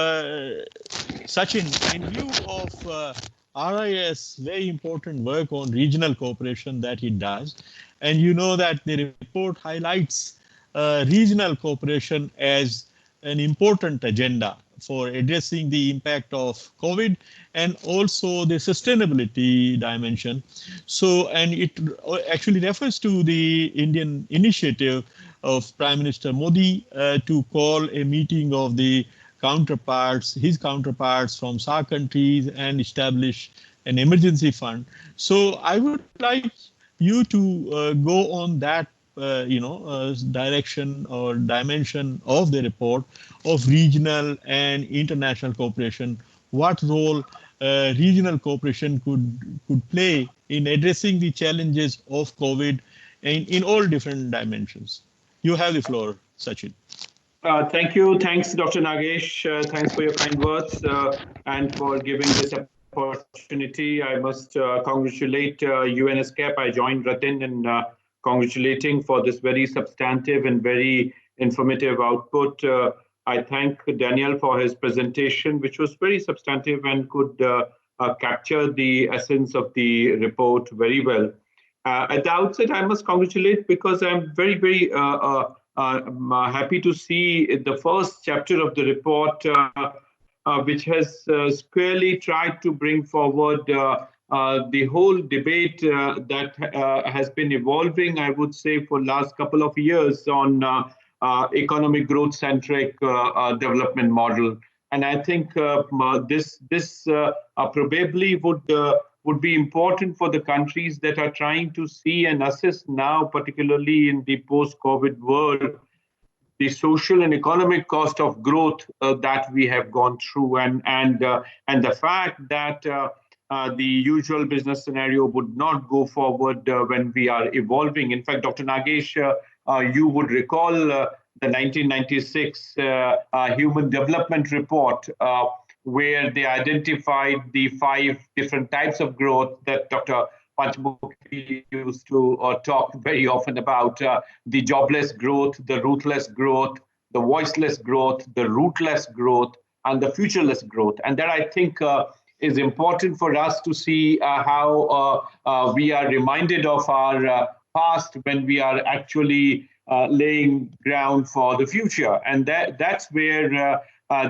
Sachin, in view of RIS very important work on regional cooperation that it does, and you know that the report highlights regional cooperation as an important agenda for addressing the impact of COVID and also the sustainability dimension. So, and it actually refers to the Indian initiative of Prime Minister Modi to call a meeting of the his counterparts from SAARC countries, and establish an emergency fund. So I would like you to go on that direction or dimension of the report of regional and international cooperation. What role regional cooperation could play in addressing the challenges of COVID in all different dimensions. You have the floor, Sachin. Thank you. Thanks, Dr. Nagesh. Thanks for your kind words and for giving this opportunity. I must congratulate UNESCAP. I joined Ratin in congratulating for this very substantive and very informative output. I thank Daniel for his presentation, which was very substantive and could capture the essence of the report very well. At the outset, I must congratulate because I'm very, very I'm happy to see the first chapter of the report, which has squarely tried to bring forward the whole debate that has been evolving, I would say, for last couple of years on economic growth-centric development model. And I think this probably would be important for the countries that are trying to see and assess now, particularly in the post-COVID world, the social and economic cost of growth that we have gone through, and the fact that the usual business scenario would not go forward when we are evolving. In fact, Dr. Nagesh, you would recall the 1996 Human Development Report, where they identified the 5 different types of growth that Dr. Panchmukhi used to talk very often about: the jobless growth, the ruthless growth, the voiceless growth, the rootless growth, and the futureless growth. And that, I think, is important for us to see how we are reminded of our past when we are actually laying ground for the future. And that's where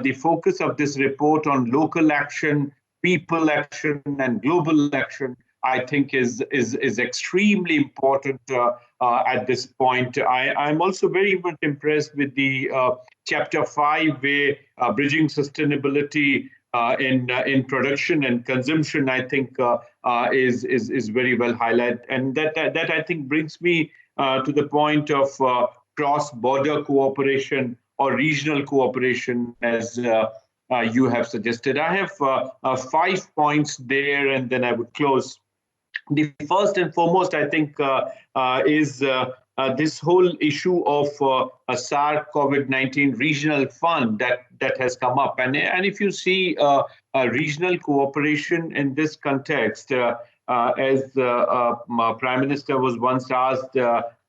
the focus of this report on local action, people action, and global action, I think, is extremely important at this point. I'm also very much impressed with the chapter 5, where bridging sustainability in production and consumption, I think, is very well highlighted, and that I think brings me to the point of cross-border cooperation or regional cooperation, as you have suggested. I have 5 points there, and then I would close. The first and foremost, I think, is this whole issue of a SARC COVID-19 regional fund that has come up. And if you see regional cooperation in this context, as my Prime Minister was once asked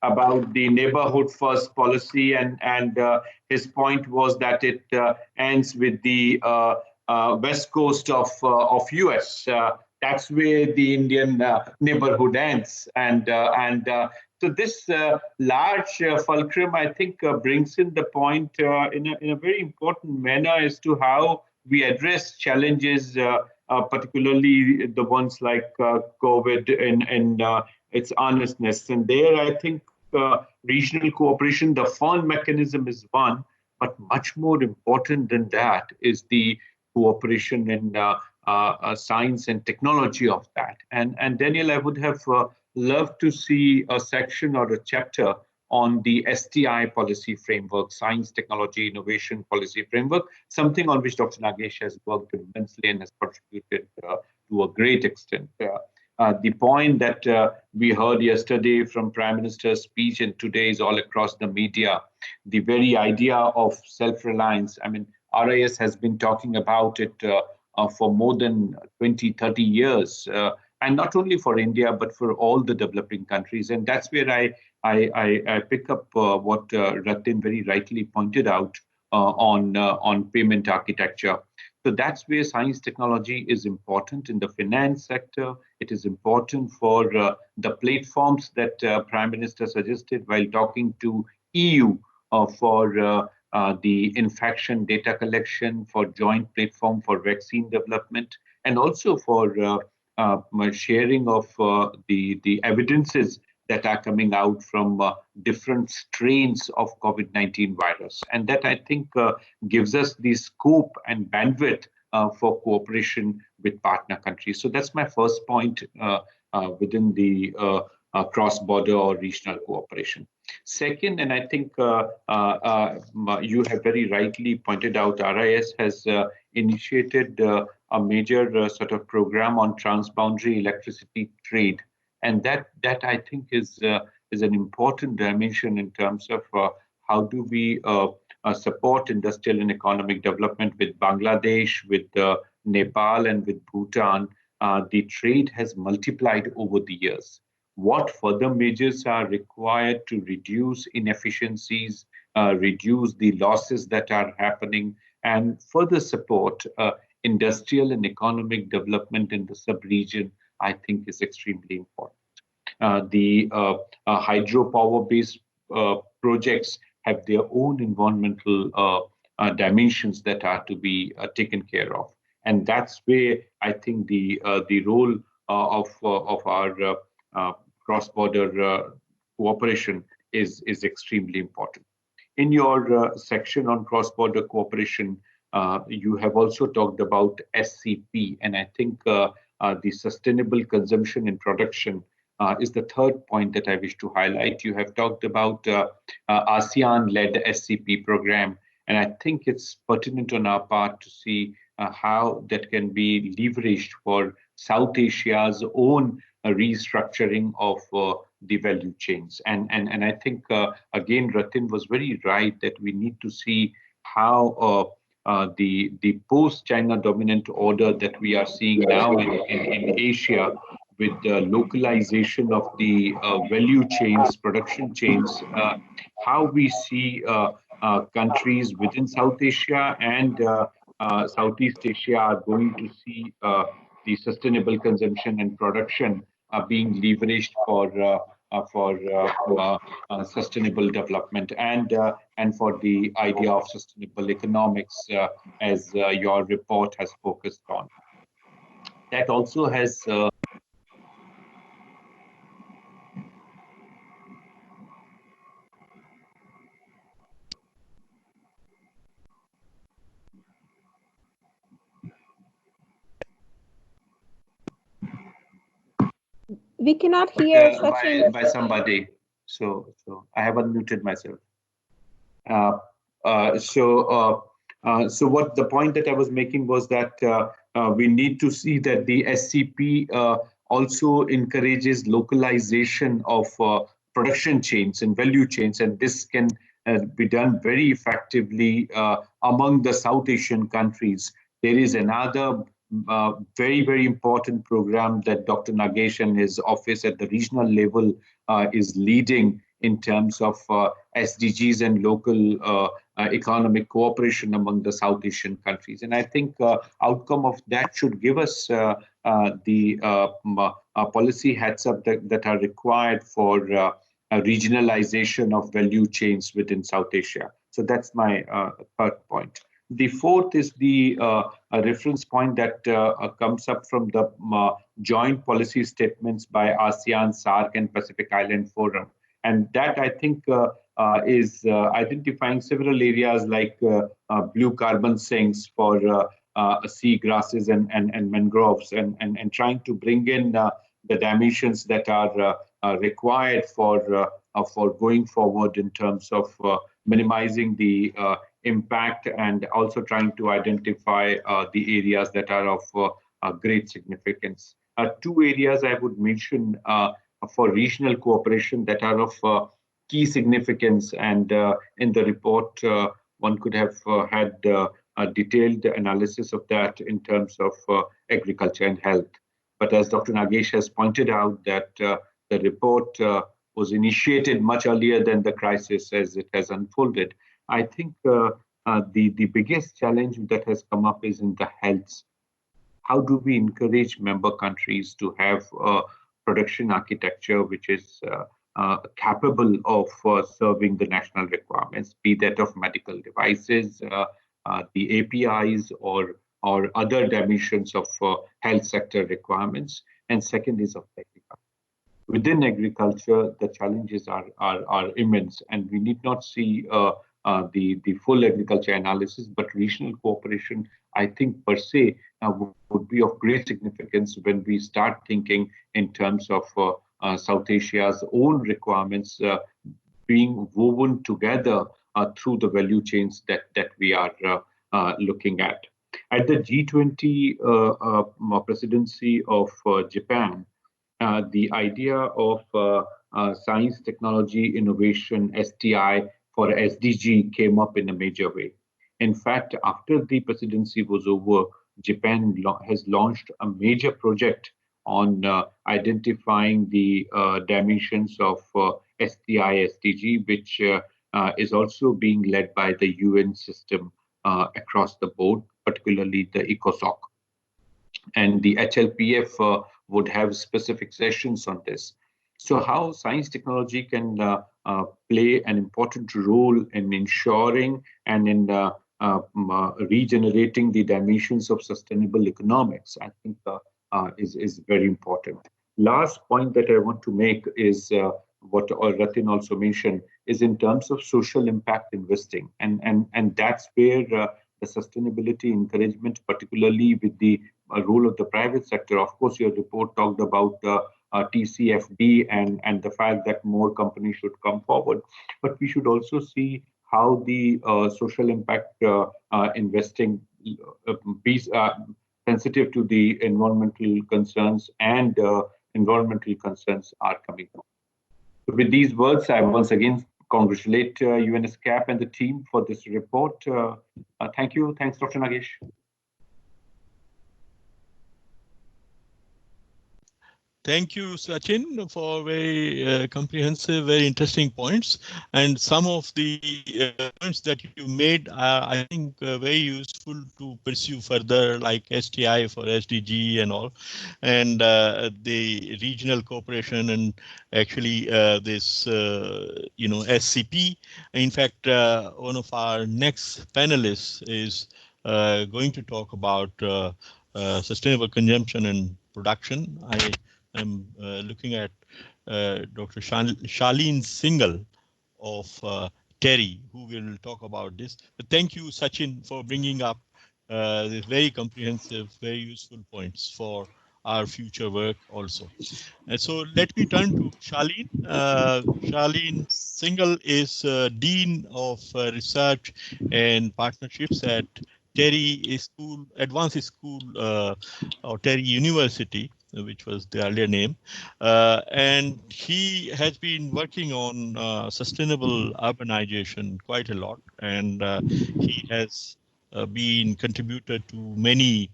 about the neighborhood first policy, and his point was that it ends with the west coast of US. That's where the Indian neighborhood ends, and so this large fulcrum, I think, brings in the point in a very important manner as to how we address challenges, particularly the ones like COVID and its honestness. And there, I think, regional cooperation, the fund mechanism is one, but much more important than that is the cooperation in science and technology of that. And Daniel, I would have loved to see a section or a chapter on the STI policy framework, science, technology, innovation policy framework, something on which Dr. Nagesh has worked immensely and has contributed to a great extent. The point that we heard yesterday from Prime Minister's speech and today is all across the media, the very idea of self-reliance. I mean, RIS has been talking about it for more than 20, 30 years, and not only for India, but for all the developing countries. And that's where I pick up what Ratin very rightly pointed out on payment architecture. So that's where science technology is important in the finance sector. It is important for the platforms that Prime Minister suggested while talking to EU for the infection data collection, for joint platform for vaccine development, and also for sharing of the evidences that are coming out from different strains of COVID-19 virus. And that, I think, gives us the scope and bandwidth for cooperation with partner countries. So that's my first point within the cross-border or regional cooperation. Second, and I think you have very rightly pointed out, RIS has initiated a major sort of program on transboundary electricity trade. And that I think is an important dimension in terms of how do we support industrial and economic development with Bangladesh, with Nepal, and with Bhutan, the trade has multiplied over the years. What further measures are required to reduce inefficiencies, reduce the losses that are happening, and further support industrial and economic development in the sub-region, I think is extremely important. The hydropower-based projects have their own environmental dimensions that are to be taken care of, and that's where I think the role of our cross-border cooperation is extremely important. In your section on cross-border cooperation, you have also talked about SCP, and I think the sustainable consumption and production is the third point that I wish to highlight. You have talked about ASEAN-led SCP program, and I think it's pertinent on our part to see how that can be leveraged for South Asia's own restructuring of the value chains. And I think, again, Ratin was very right that we need to see how the post-China dominant order that we are seeing now in Asia, with the localization of the value chains, production chains, how we see countries within South Asia and Southeast Asia are going to see the sustainable consumption and production being leveraged for sustainable development and for the idea of sustainable economics, as your report has focused on. That also has we cannot hear Sachin. by somebody. So I have unmuted myself. So what the point that I was making was that we need to see that the SCP also encourages localization of production chains and value chains, and this can be done very effectively among the South Asian countries. There is another very, very important program that Dr. Nagesh and his office at the regional level is leading in terms of SDGs and local economic cooperation among the South Asian countries. And I think outcome of that should give us the policy heads up that are required for regionalization of value chains within South Asia. So that's my third point. The fourth is the reference point that comes up from the joint policy statements by ASEAN, SAARC, and Pacific Island Forum. And that, I think, is identifying several areas like blue carbon sinks for sea grasses and mangroves, and trying to bring in the dimensions that are required for going forward in terms of minimizing the impact, and also trying to identify the areas that are of great significance. Two areas I would mention for regional cooperation that are of key significance, and in the report one could have had a detailed analysis of that in terms of agriculture and health. But as Dr. Nagesh has pointed out, that the report was initiated much earlier than the crisis as it has unfolded. I think the biggest challenge that has come up is in the health. How do we encourage member countries to have a production architecture which is capable of serving the national requirements, be that of medical devices, the APIs, or other dimensions of health sector requirements? And second is of agriculture. Within agriculture, the challenges are immense, and we need not see the full agriculture analysis, but regional cooperation, I think, per se, would be of great significance when we start thinking in terms of South Asia's own requirements being woven together through the value chains that we are looking at. At the G20 presidency of Japan, the idea of science, technology, innovation, STI, for SDG came up in a major way. In fact, after the presidency was over, Japan has launched a major project on identifying the dimensions of STI SDG, which is also being led by the UN system across the board, particularly the ECOSOC. And the HLPF would have specific sessions on this. So how science technology can play an important role in ensuring and in regenerating the dimensions of sustainable economics, I think is very important. Last point that I want to make is what Ratin also mentioned, is in terms of social impact investing. And that's where the sustainability encouragement, particularly with the role of the private sector. Of course, your report talked about TCFD and the fact that more companies should come forward. But we should also see how the social impact investing be sensitive to the environmental concerns and environmental concerns are coming up. So with these words, I once again congratulate UNESCAP and the team for this report. Thank you. Thanks, Dr. Nagesh. Thank you, Sachin, for very comprehensive, very interesting points. And some of the points that you made are, I think, very useful to pursue further, like STI for SDG and all, and the regional cooperation, and actually this, SCP. In fact, one of our next panelists is going to talk about sustainable consumption and production. I'm looking at Dr. Charlene Singhal of TERI, who will talk about this. But thank you, Sachin, for bringing up these very comprehensive, very useful points for our future work also. And so let me turn to Charlene. Charlene Singhal is Dean of Research and Partnerships at TERI School, Advanced School, or TERI University, which was the earlier name. And he has been working on sustainable urbanization quite a lot. And he has been contributed to many,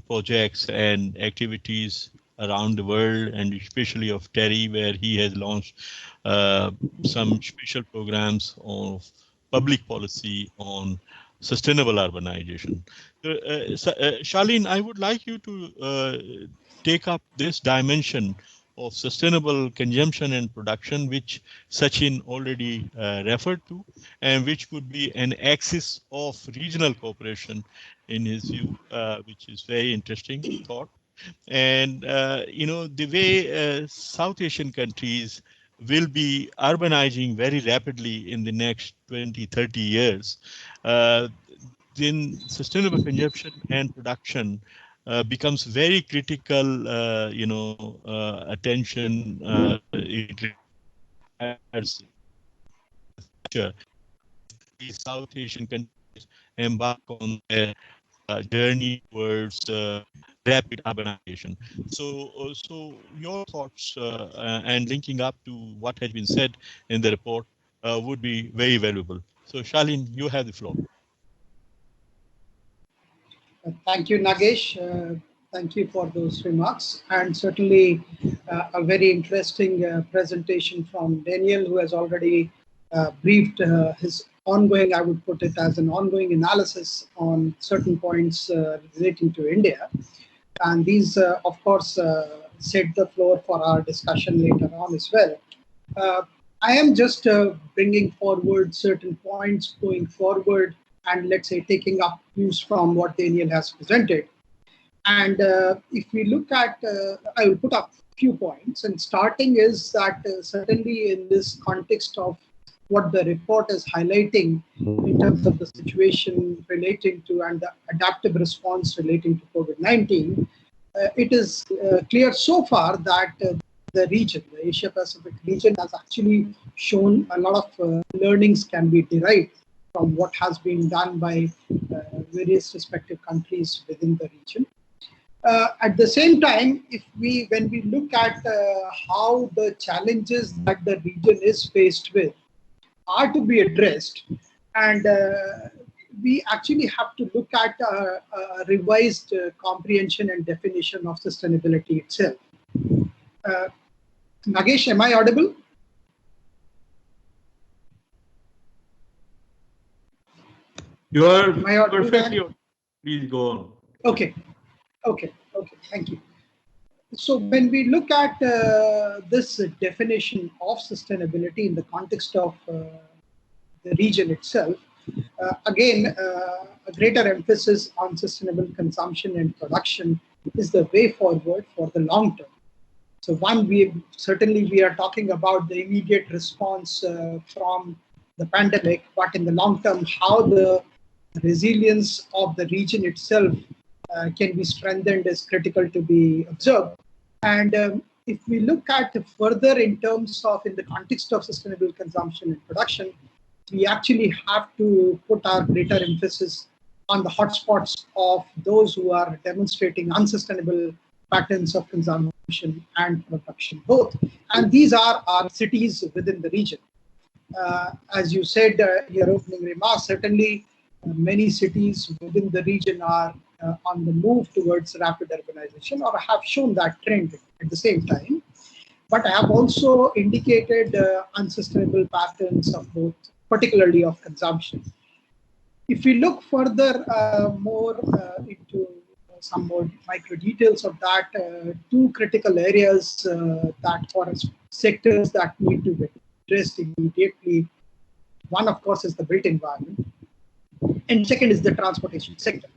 projects and activities around the world, and especially of TERI, where he has launched some special programs of public policy on sustainable urbanization. Charlene, I would like you to take up this dimension of sustainable consumption and production, which Sachin already referred to, and which could be an axis of regional cooperation in his view, which is very interesting thought. And, the way South Asian countries will be urbanizing very rapidly in the next 20, 30 years, then sustainable consumption and production becomes very critical, attention. The South Asian countries embark on their journey towards rapid urbanization. So your thoughts and linking up to what has been said in the report would be very valuable. So Charlene, you have the floor. Thank you, Nagesh. Thank you for those remarks, and certainly a very interesting presentation from Daniel, who has already briefed his ongoing, I would put it as an ongoing analysis on certain points relating to India. And these, of course, set the floor for our discussion later on as well. I am just bringing forward certain points going forward, and let's say taking up views from what Daniel has presented. And if we look at, I will put up a few points, and starting is that certainly in this context of what the report is highlighting in terms of the situation relating to and the adaptive response relating to COVID-19, it is clear so far that the region, the Asia Pacific region, has actually shown a lot of learnings can be derived from what has been done by various respective countries within the region. At the same time, when we look at how the challenges that the region is faced with, are to be addressed, and we actually have to look at a revised comprehension and definition of sustainability itself. Nagesh, am I audible? You are perfectly audible. Please go on. Okay, thank you. So when we look at this definition of sustainability in the context of the region itself, again, a greater emphasis on sustainable consumption and production is the way forward for the long term. So one, we are talking about the immediate response from the pandemic, but in the long term, how the resilience of the region itself can be strengthened is critical to be observed. And if we look at further in terms of in the context of sustainable consumption and production, we actually have to put our greater emphasis on the hotspots of those who are demonstrating unsustainable patterns of consumption and production both. And these are our cities within the region. As you said in your opening remarks, certainly many cities within the region are on the move towards rapid urbanization or have shown that trend at the same time. But I have also indicated unsustainable patterns of both, particularly of consumption. If we look further more into some more micro details of that, two critical areas that for sectors that need to be addressed immediately. One, of course, is the built environment, and second is the transportation sector.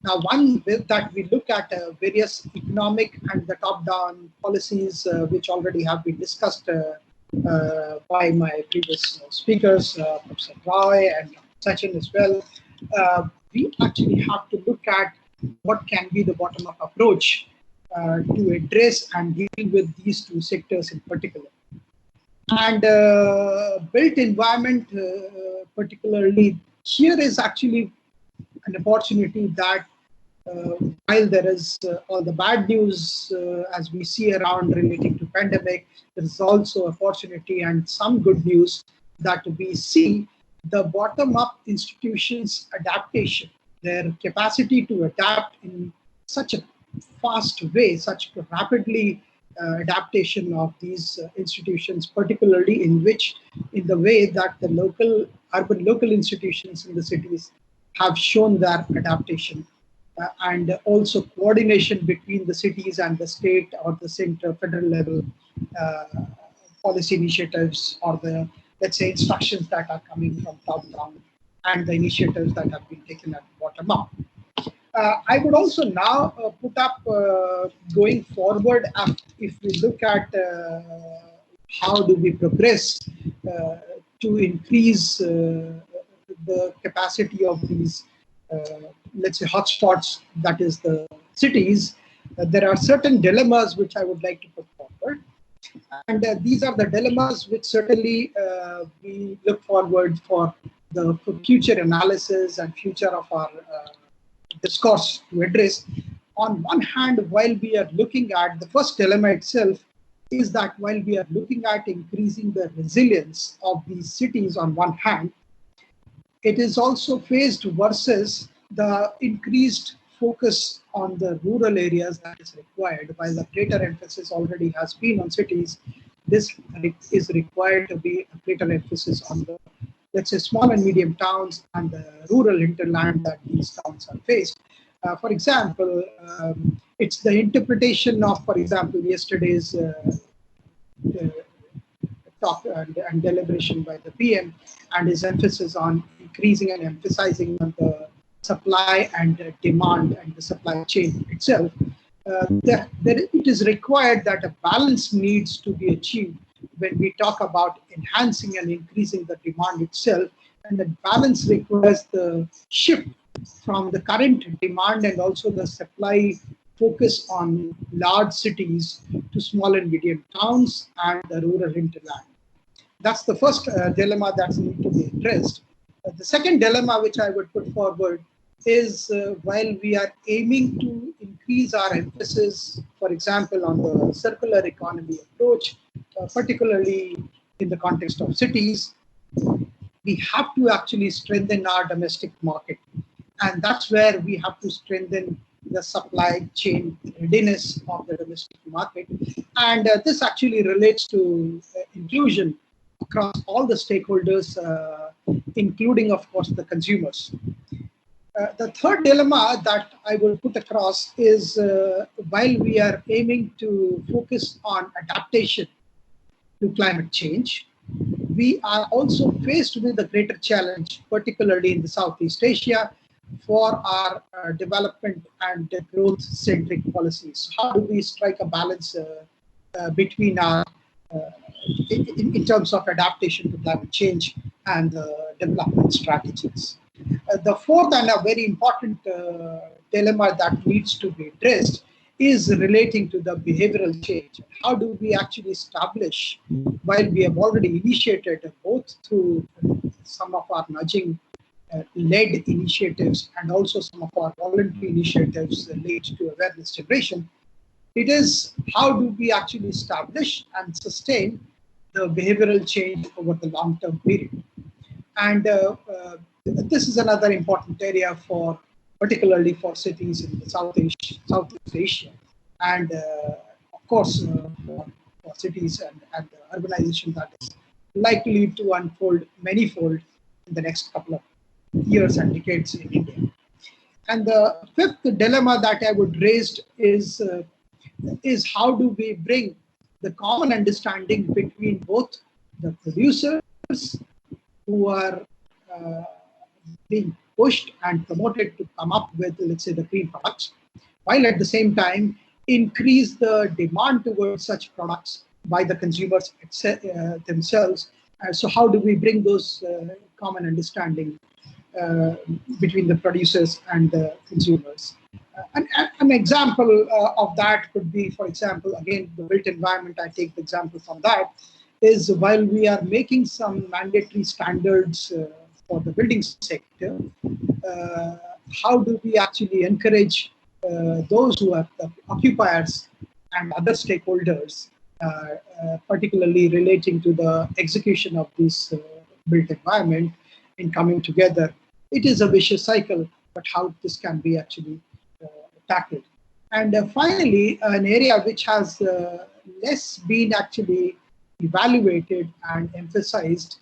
Now, one that we look at various economic and the top-down policies which already have been discussed by my previous speakers, Professor Roy and Sachin as well. We actually have to look at what can be the bottom-up approach to address and deal with these two sectors in particular. And built environment, particularly here, is actually an opportunity that while there is all the bad news as we see around relating to pandemic, there is also opportunity and some good news that we see the bottom-up institutions' adaptation, their capacity to adapt in such a fast way, such rapidly adaptation of these institutions, particularly in the way that the urban local institutions in the cities have shown their adaptation. And also coordination between the cities and the state or the center, federal level policy initiatives, or the, let's say, instructions that are coming from top down and the initiatives that have been taken at bottom up. I would also now put up going forward, if we look at how do we progress to increase the capacity of these let's say hotspots, that is the cities, there are certain dilemmas which I would like to put forward. And these are the dilemmas which certainly we look forward for the future analysis and future of our discourse to address. On one hand, while we are looking at the first dilemma itself, is that while we are looking at increasing the resilience of these cities on one hand, it is also faced versus the increased focus on the rural areas that is required. While the greater emphasis already has been on cities, this is required to be a greater emphasis on the, let's say, small and medium towns and the rural hinterland that these towns are faced. For example, it's the interpretation of, for example, yesterday's talk and deliberation by the PM and his emphasis on increasing and emphasizing on the supply and demand and the supply chain itself. It is required that a balance needs to be achieved when we talk about enhancing and increasing the demand itself. And the balance requires the shift from the current demand and also the supply focus on large cities to small and medium towns and the rural hinterland. That's the first dilemma that needs to be addressed. The second dilemma which I would put forward is while we are aiming to increase our emphasis, for example, on the circular economy approach, particularly in the context of cities, we have to actually strengthen our domestic market. And that's where we have to strengthen the supply chain readiness of the domestic market. And this actually relates to inclusion across all the stakeholders, including, of course, the consumers. The third dilemma that I will put across is while we are aiming to focus on adaptation to climate change, we are also faced with a greater challenge, particularly in the Southeast Asia, for our development and growth-centric policies. How do we strike a balance between our, in terms of adaptation to climate change and development strategies? The fourth and a very important dilemma that needs to be addressed is relating to the behavioral change. How do we actually establish, while we have already initiated both through some of our nudging led initiatives and also some of our voluntary initiatives linked to awareness generation, it is how do we actually establish and sustain the behavioral change over the long-term period. And this is another important area for, particularly for cities in the Southeast Asia, and of course for cities and urbanization that is likely to unfold manifold in the next couple of years and decades in India. And the fifth dilemma that I would raise is how do we bring the common understanding between both the producers who are being pushed and promoted to come up with, let's say, the green products, while at the same time increase the demand towards such products by the consumers themselves. So how do we bring those common understanding between the producers and the consumers? An example of that could be, for example, again, the built environment, I take the example from that, is while we are making some mandatory standards for the building sector, how do we actually encourage those who are the occupiers and other stakeholders, particularly relating to the execution of this built environment, in coming together? It is a vicious cycle, but how this can be actually tackled. And finally, an area which has less been actually evaluated and emphasized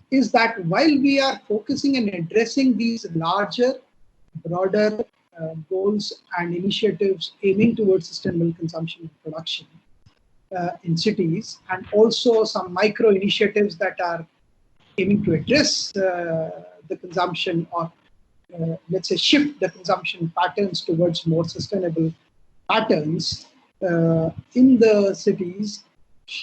is that while we are focusing and addressing these larger, broader goals and initiatives aiming towards sustainable consumption and production in cities, and also some micro initiatives that are aiming to address the consumption or let's say shift the consumption patterns towards more sustainable patterns in the cities,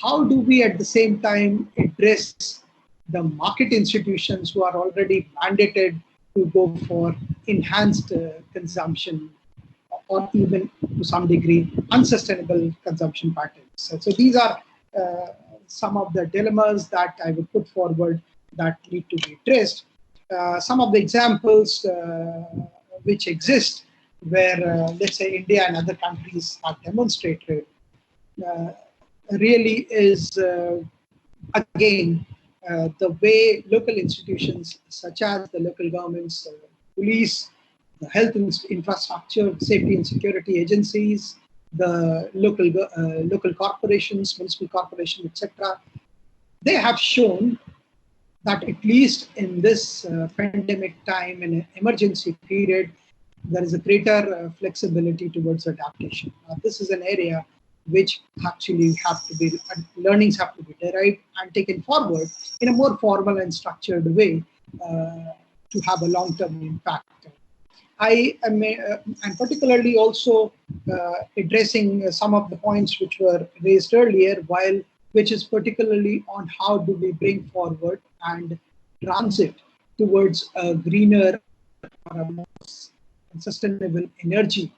how do we at the same time address the market institutions who are already mandated to go for enhanced consumption or even to some degree unsustainable consumption patterns? So these are some of the dilemmas that I would put forward that need to be addressed. Some of the examples which exist where, let's say, India and other countries have demonstrated really is, again, the way local institutions such as the local governments, police, the health infrastructure, safety and security agencies, the local corporations, municipal corporations, etc., they have shown that at least in this pandemic time and emergency period, there is a greater flexibility towards adaptation. This is an area which actually have to be, learnings have to be derived and taken forward in a more formal and structured way to have a long-term impact. I am, and particularly also addressing some of the points which were raised earlier, which is particularly on how do we bring forward and transit towards a greener or a more sustainable energy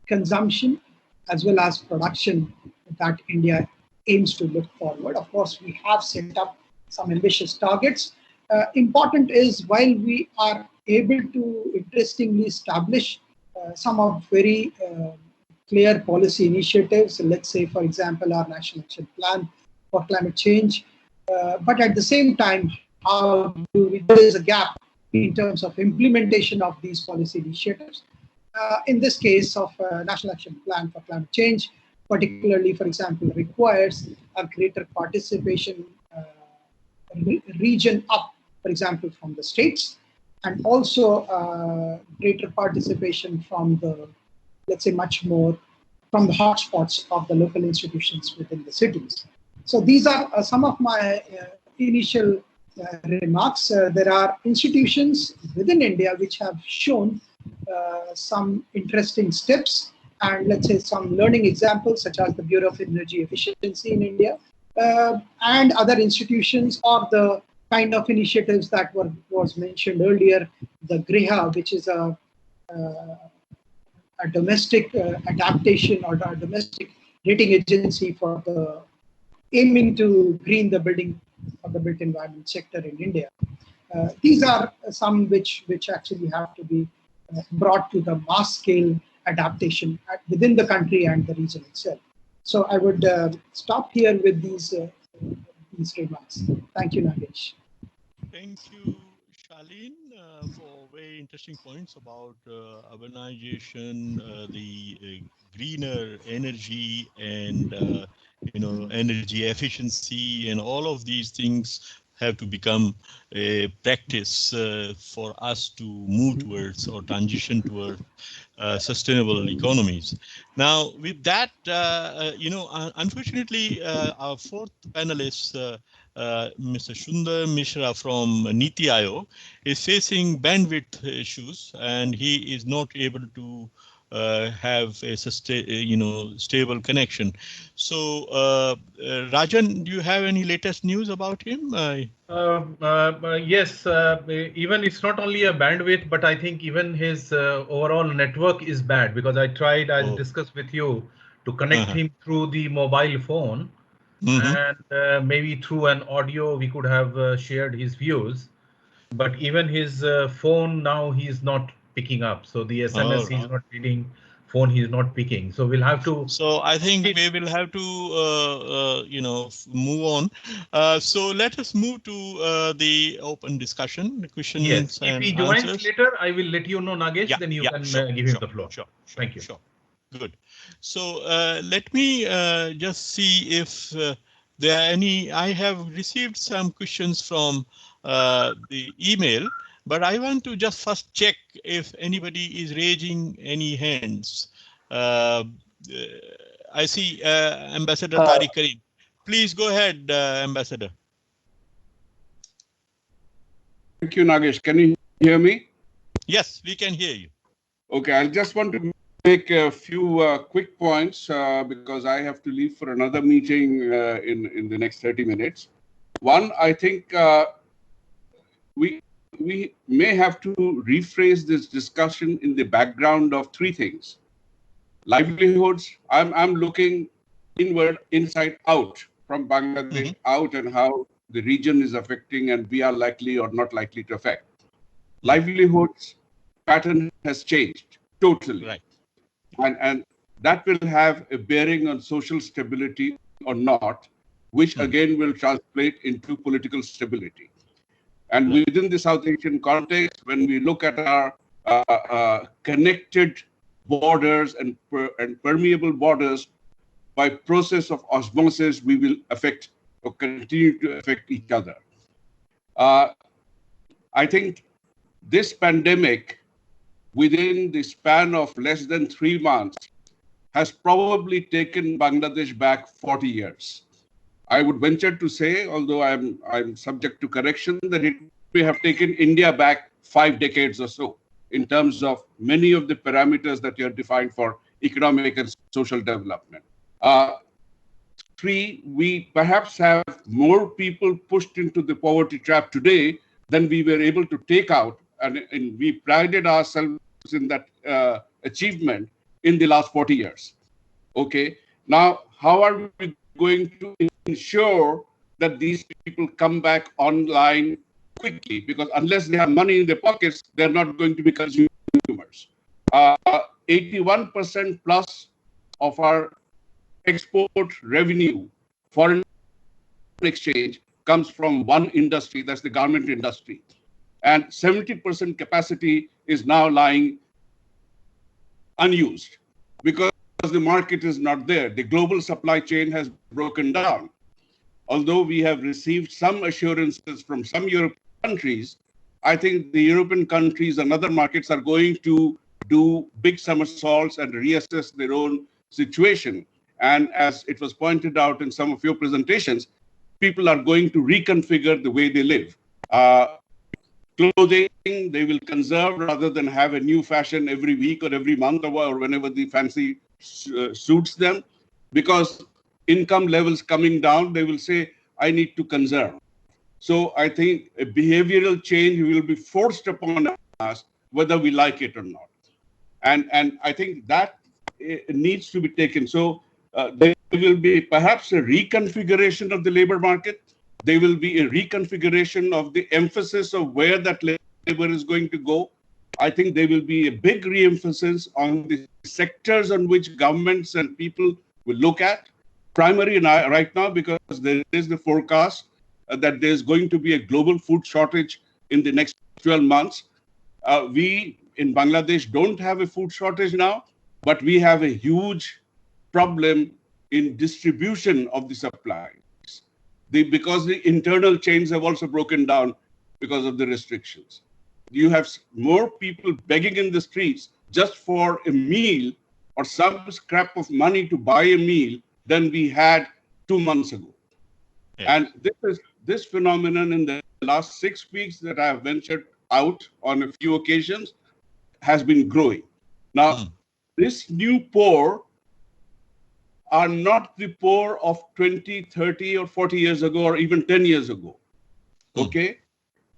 consumption as well as production that India aims to look forward. Of course, we have set up some ambitious targets. Important is while we are able to interestingly establish some of very clear policy initiatives, let's say, for example, our National Action Plan for Climate Change, but at the same time, there is a gap in terms of implementation of these policy initiatives. In this case of National Action Plan for Climate Change, particularly, for example, requires a greater participation region up, for example, from the states, and also greater participation from the, let's say, much more from the hotspots of the local institutions within the cities. So these are some of my initial remarks. There are institutions within India which have shown some interesting steps and, let's say, some learning examples, such as the Bureau of Energy Efficiency in India, and other institutions, or the kind of initiatives that was mentioned earlier, the GRIHA, which is a domestic adaptation or a domestic rating agency for the aiming to green the building or the built environment sector in India. These are some which actually have to be brought to the mass scale adaptation within the country and the region itself. So I would stop here with these remarks. Thank you, Nagesh. Thank you, Shaleen, for very interesting points about urbanization, the greener energy, and energy efficiency, and all of these things have to become a practice for us to move towards or transition towards sustainable economies. Now, with that, unfortunately, our fourth panelist, Mr. Sundar Mishra from Niti Aayog, is facing bandwidth issues, and he is not able to have a stable connection. So, Rajan, do you have any latest news about him? Yes, even it's not only a bandwidth, but I think even his overall network is bad, because I tried, I discussed with you, to connect him through the mobile phone, and maybe through an audio we could have shared his views, but even his phone now he's not picking up. So the SMS he's not reading, phone he's not picking. So we'll have to. So I think we will have to move on. So let us move to the open discussion, the questions yes. and if he answers. joins later, I will let you know, Nagesh. Then you can give him the floor. Sure. Thank you. Sure. Good. So let me just see if there are any. I have received some questions from the email, but I want to just first check if anybody is raising any hands. I see Ambassador Tariq Karim. Please go ahead, Ambassador. Thank you, Nagesh. Can you hear me? Yes, we can hear you. Okay, I just want to make a few quick points because I have to leave for another meeting in the next 30 minutes. One, I think we may have to rephrase this discussion in the background of three things. Livelihoods, I'm looking inward, inside out, from Bangladesh out, and how the region is affecting and we are likely or not likely to affect. Livelihoods pattern has changed totally. Right. And that will have a bearing on social stability or not, which again will translate into political stability. And within the South Asian context, when we look at our connected borders and permeable borders, by process of osmosis, we will affect or continue to affect each other. I think this pandemic, within the span of less than 3 months, has probably taken Bangladesh back 40 years. I would venture to say, although I'm subject to correction, that it may have taken India back 5 decades or so in terms of many of the parameters that you have defined for economic and social development. 3, we perhaps have more people pushed into the poverty trap today than we were able to take out, and we prided ourselves in that achievement in the last 40 years. Okay, now how are we going to ensure that these people come back online quickly? Because unless they have money in their pockets, they're not going to be consumers. 81% plus of our export revenue, foreign exchange, comes from one industry, that's the garment industry. And 70% capacity is now lying unused because the market is not there. The global supply chain has broken down. Although we have received some assurances from some European countries, I think the European countries and other markets are going to do big somersaults and reassess their own situation. And as it was pointed out in some of your presentations, people are going to reconfigure the way they live. Clothing, they will conserve rather than have a new fashion every week or every month or whenever the fancy suits them. Because income levels coming down, they will say, I need to conserve. So I think a behavioral change will be forced upon us, whether we like it or not. And I think that needs to be taken. So there will be perhaps a reconfiguration of the labor market. There will be a reconfiguration of the emphasis of where that labor is going to go. I think there will be a big re-emphasis on the sectors on which governments and people will look at. Primary right now, because there is the forecast that there's going to be a global food shortage in the next 12 months. We in Bangladesh don't have a food shortage now, but we have a huge problem in distribution of the supplies. Because the internal chains have also broken down because of the restrictions. You have more people begging in the streets just for a meal or some scrap of money to buy a meal than we had 2 months ago. Yes. And this phenomenon in the last 6 weeks that I have ventured out on a few occasions has been growing. Now, this new poor are not the poor of 20, 30 or 40 years ago or even 10 years ago. Okay?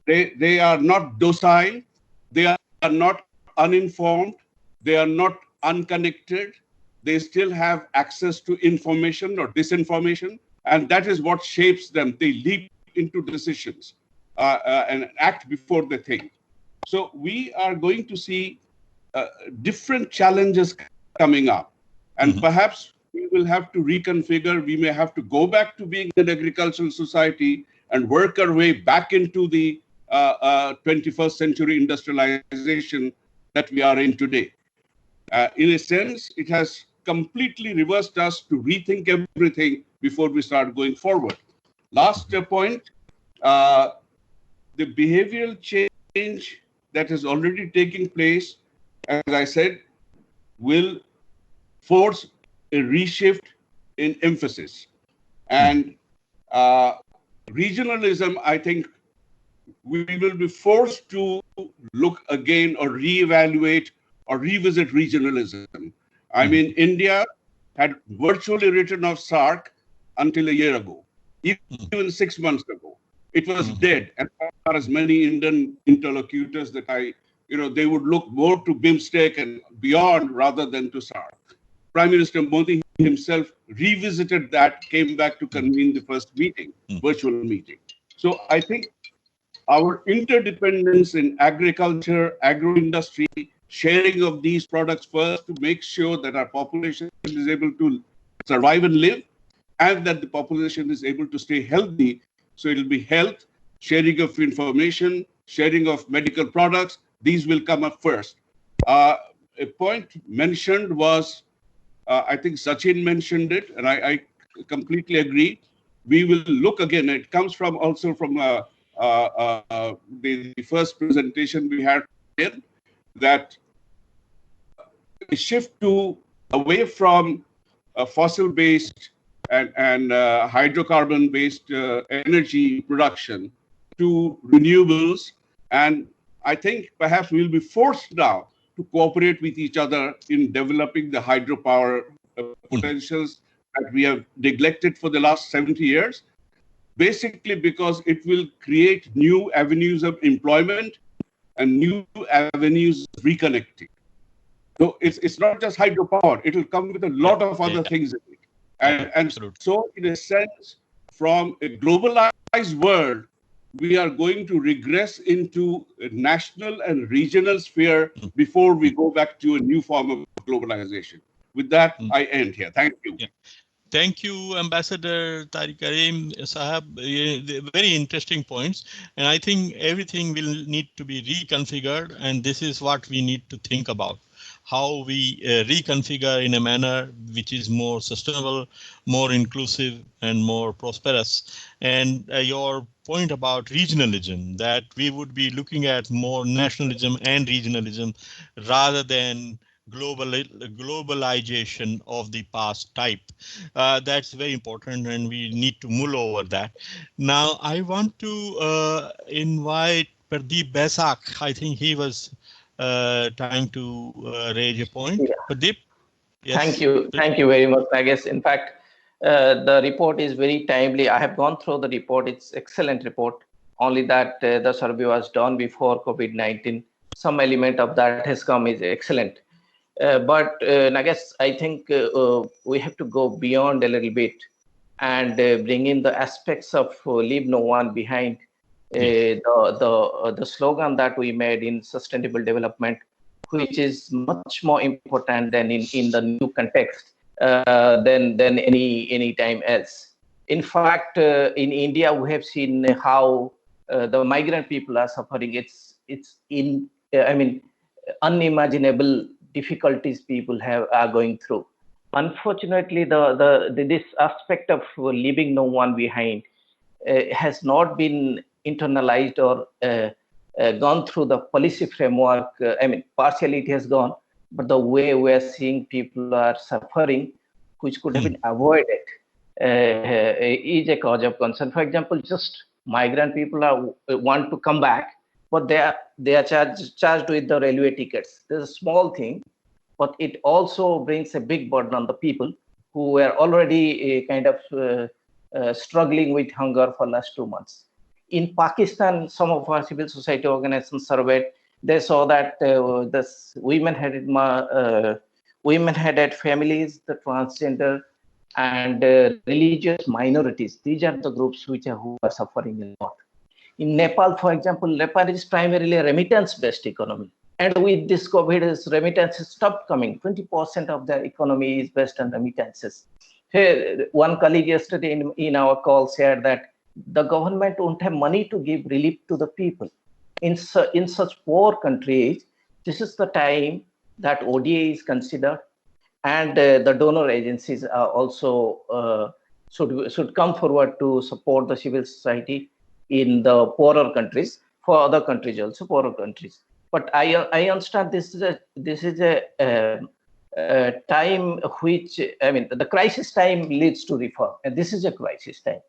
They are not docile. They are not uninformed. They are not unconnected. They still have access to information or disinformation. And that is what shapes them. They leap into decisions and act before they think. So we are going to see different challenges coming up. And perhaps we will have to reconfigure. We may have to go back to being an agricultural society and work our way back into the 21st century industrialization that we are in today. In a sense, it has completely reversed us to rethink everything before we start going forward. Last point, the behavioral change that is already taking place, as I said, will force a reshift in emphasis. And regionalism, I think we will be forced to look again or reevaluate or revisit regionalism. I mean, India had virtually written off SAARC until a year ago, even 6 months ago. It was dead. And as far as many Indian interlocutors that they would look more to BIMSTEC and beyond rather than to SAARC. Prime Minister Modi himself revisited that, came back to convene the first meeting, virtual meeting. So I think our interdependence in agriculture, agro-industry, sharing of these products first to make sure that our population is able to survive and live, and that the population is able to stay healthy. So it'll be health, sharing of information, sharing of medical products. These will come up first. A point mentioned was, I think Sachin mentioned it, and I completely agree. We will look again. It comes from also from the first presentation we had here, that a shift away from fossil-based and hydrocarbon-based energy production to renewables. And I think perhaps we'll be forced now to cooperate with each other in developing the hydropower potentials that we have neglected for the last 70 years, basically because it will create new avenues of employment and new avenues of reconnecting. So it's not just hydropower, it will come with a lot of other things in it. And so in a sense, from a globalized world, we are going to regress into a national and regional sphere before we go back to a new form of globalization. With that, I end here. Thank you. Thank you, Ambassador Tariq Karim Sahab. Very interesting points. And I think everything will need to be reconfigured. And this is what we need to think about. How we reconfigure in a manner which is more sustainable, more inclusive, and more prosperous. And your point about regionalism, that we would be looking at more nationalism and regionalism rather than globalization of the past type. That's very important, and we need to mull over that. Now, I want to invite Pradeep Besak. I think he was trying to raise a point. Yeah. Pradeep? Yes. Thank you very much. I guess, in fact, the report is very timely. I have gone through the report. It's excellent report. Only that the survey was done before COVID-19. Some element of that has come is excellent. But I guess I think we have to go beyond a little bit and bring in the aspects of leave no one behind. The slogan that we made in sustainable development, which is much more important than in the new context than any time else. In fact, in India, we have seen how the migrant people are suffering. It's unimaginable difficulties people are going through. Unfortunately, this aspect of leaving no one behind has not been internalized or gone through the policy framework. Partially it has gone, but the way we are seeing people are suffering, which could have been avoided, is a cause of concern. For example, just migrant people want to come back, but they are charged with the railway tickets. There's a small thing, but it also brings a big burden on the people who were already struggling with hunger for last 2 months. In Pakistan, some of our civil society organizations surveyed, they saw that this women-headed families, the transgender, and religious minorities. These are the groups who are suffering a lot. In Nepal, for example, Nepal is primarily a remittance-based economy. And with this COVID, remittances stopped coming. 20% of the economy is based on remittances. Here, one colleague yesterday in our call said that the government won't have money to give relief to the people. In such poor countries, this is the time that ODA is considered, and the donor agencies are also should come forward to support the civil society in the poorer countries, for other countries also, poorer countries. But I understand this is a time which, the crisis time leads to reform, and this is a crisis time.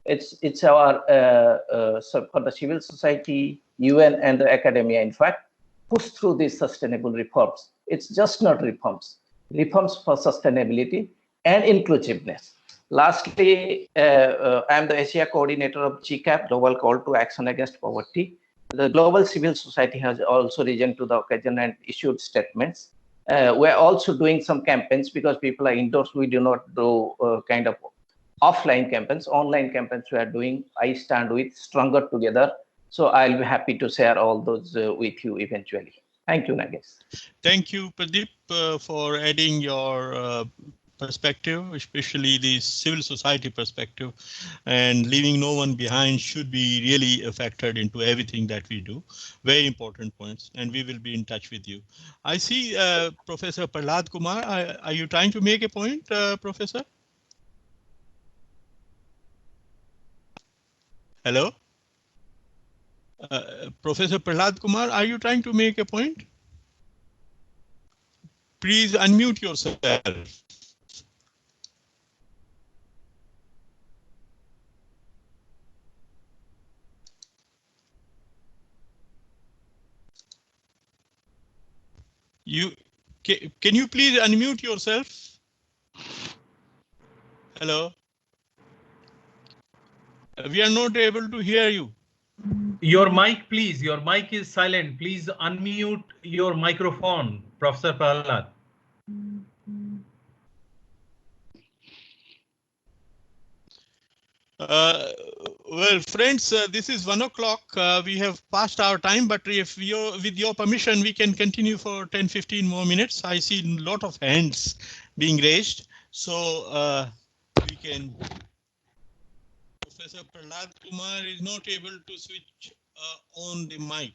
It's our for the civil society, UN, and the academia, in fact, push through these sustainable reforms. It's just not reforms for sustainability and inclusiveness. Lastly, I'm the Asia coordinator of GCAP, Global Call to Action Against Poverty. The global civil society has also risen to the occasion and issued statements. We're also doing some campaigns because people are indoors. We do not do kind of offline campaigns. Online campaigns we are doing. I stand with Stronger Together. So I'll be happy to share all those with you eventually. Thank you, Nagesh. Thank you, Pradeep, for adding your perspective, especially the civil society perspective, and leaving no one behind should be really factored into everything that we do. Very important points, and we will be in touch with you. I see Professor Prahlad Kumar. Are you trying to make a point, Professor? Hello? Professor Prahlad Kumar, are you trying to make a point? Please unmute yourself. Can you please unmute yourself? Hello? We are not able to hear you. Your mic, please. Your mic is silent. Please unmute your microphone, Professor Prahlad. Well, friends, this is 1 o'clock. We have passed our time, but if with your permission, we can continue for 10-15 more minutes. I see a lot of hands being raised. So can. Professor Prahlad Kumar is not able to switch on the mic.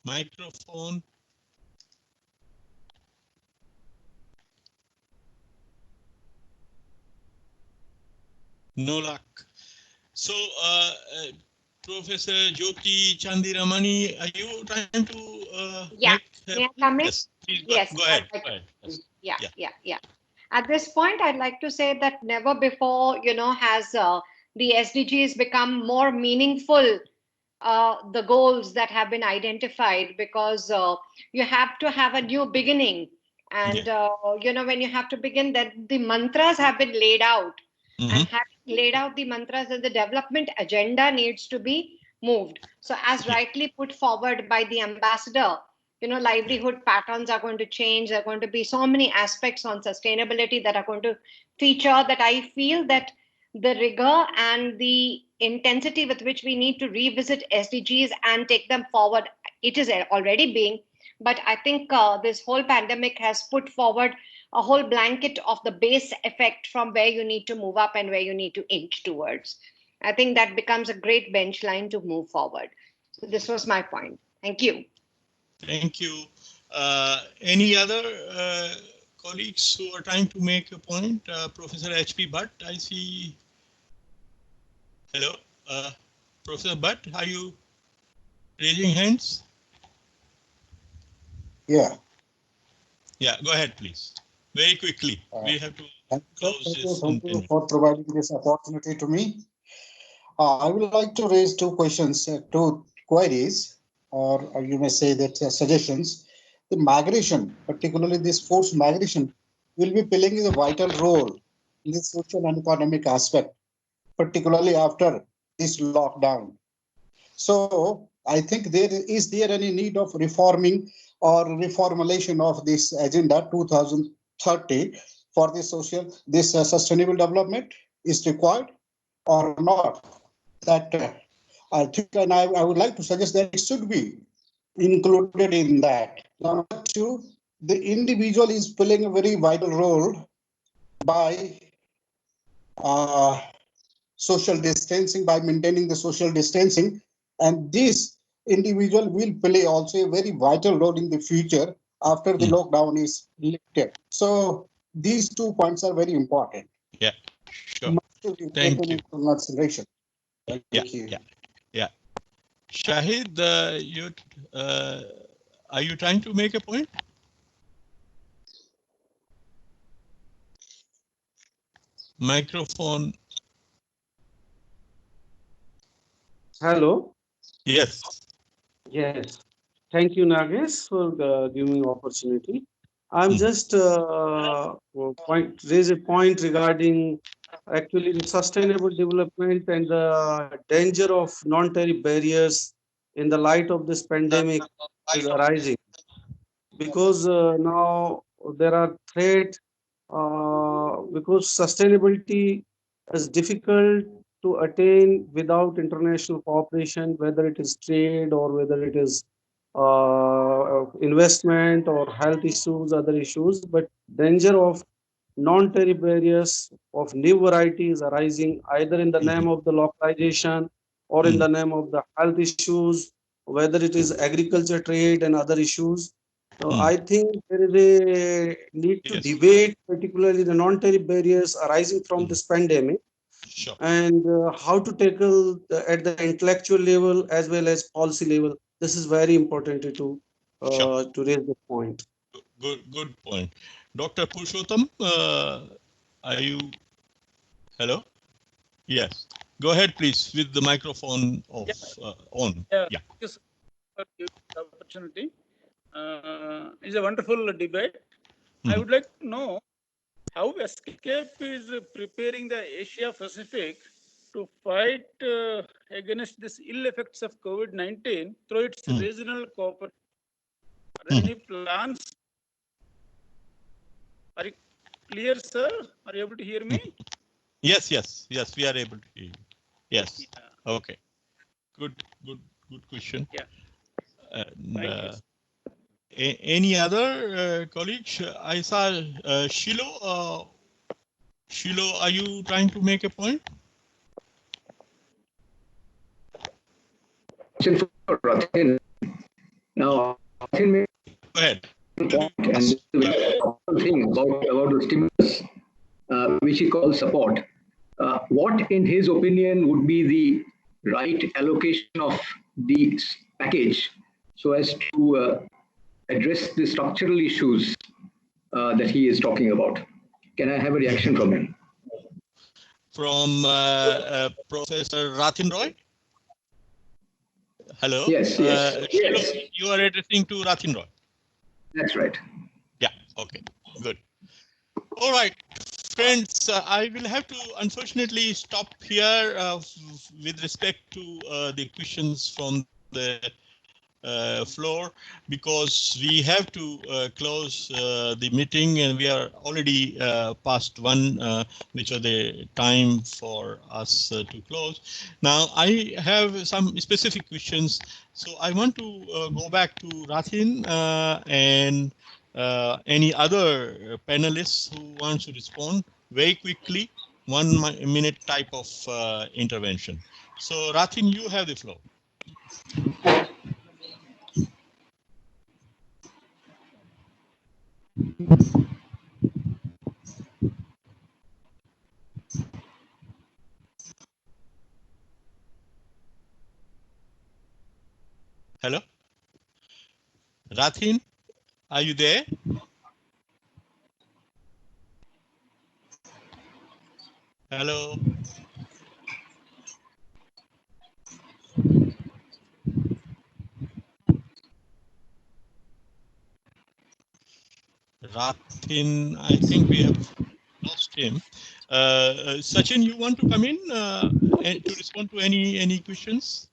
Microphone. No luck. So, Professor Jyoti Chandiramani, are you trying to yeah, may I come in? Yes, please Yes, go ahead. Go ahead. Yes. Yeah. At this point, I'd like to say that never before, has the SDGs become more meaningful, the goals that have been identified, because you have to have a new beginning. And, when you have to begin, that the mantras have been laid out. And having laid out the mantras, and the development agenda needs to be moved. So as rightly put forward by the ambassador, livelihood patterns are going to change. There are going to be so many aspects on sustainability that are going to feature, that I feel that the rigor and the intensity with which we need to revisit SDGs and take them forward, it is already being. But I think this whole pandemic has put forward a whole blanket of the base effect from where you need to move up and where you need to inch towards. I think that becomes a great bench line to move forward. So this was my point. Thank you. Thank you. Any other colleagues who are trying to make a point? Professor H.P. Bhatt, I see. Hello, Professor Bhatt, are you raising hands? Yeah. Yeah, go ahead, please. Very quickly. We have to close this. Thank you for providing this opportunity to me. I would like to raise two questions, two queries, or you may say that suggestions. The migration, particularly this forced migration, will be playing a vital role in the social and economic aspect, particularly after this lockdown. So I think is there any need of reforming or reformulation of this agenda 2030 for the sustainable development is required or not? That I think, and I would like to suggest that it should be included in that. Number two, the individual is playing a very vital role by social distancing, by maintaining the social distancing, and this individual will play also a very vital role in the future after the lockdown is lifted. So these 2 points are very important. Yeah, sure. Thank you. Consideration. Thank you. Yeah. Shahid, are you trying to make a point? Microphone. Hello. Yes. Yes. Thank you, Nagesh, for giving opportunity. I'm just raise a point regarding actually the sustainable development and the danger of non-tariff barriers in the light of this pandemic is arising, because now there are threats, because sustainability is difficult to attain without international cooperation, whether it is trade or whether it is investment or health issues, other issues. But danger of non-tariff barriers of new varieties arising either in the name of the localization or in the name of the health issues, whether it is agriculture, trade, and other issues. So I think there is a need to debate, particularly the non-tariff barriers arising from this pandemic, and how to tackle at the intellectual level as well as policy level. This is very important to raise the point. Good point. Dr. Purushottam, are you? Hello? Yes. Go ahead, please, with the microphone off, on. Yeah. Thank you for giving the opportunity. It's a wonderful debate. I would like to know how ESCAP is preparing the Asia Pacific to fight against these ill effects of COVID-19 through its regional cooperation. Are there any plans? Are you clear, sir? Are you able to hear me? Yes, we are able to hear you. Yes. Okay. Good question. Yeah. And, any other colleagues? I saw Shiloh. Shiloh, are you trying to make a point? For Rathin. Now, Rathin, go ahead. Point and the thing about the stimulus, which he calls support. What, in his opinion, would be the right allocation of the package so as to address the structural issues that he is talking about? Can I have a reaction from him? From Professor Rathin Roy? Hello? Yes, yes. Shiloh, you are addressing to Rathin Roy? That's right. Yeah, okay, good. All right, friends, I will have to unfortunately stop here with respect to the questions from the floor, because we have to close the meeting, and we are already past 1, which are the time for us to close. Now, I have some specific questions. So I want to go back to Rathin and any other panelists who wants to respond very quickly, 1 minute type of intervention. So Rathin, you have the floor. Hello? Rathin, are you there? Hello? Rathin, I think we have lost him. Sachin, you want to come in to respond to any questions?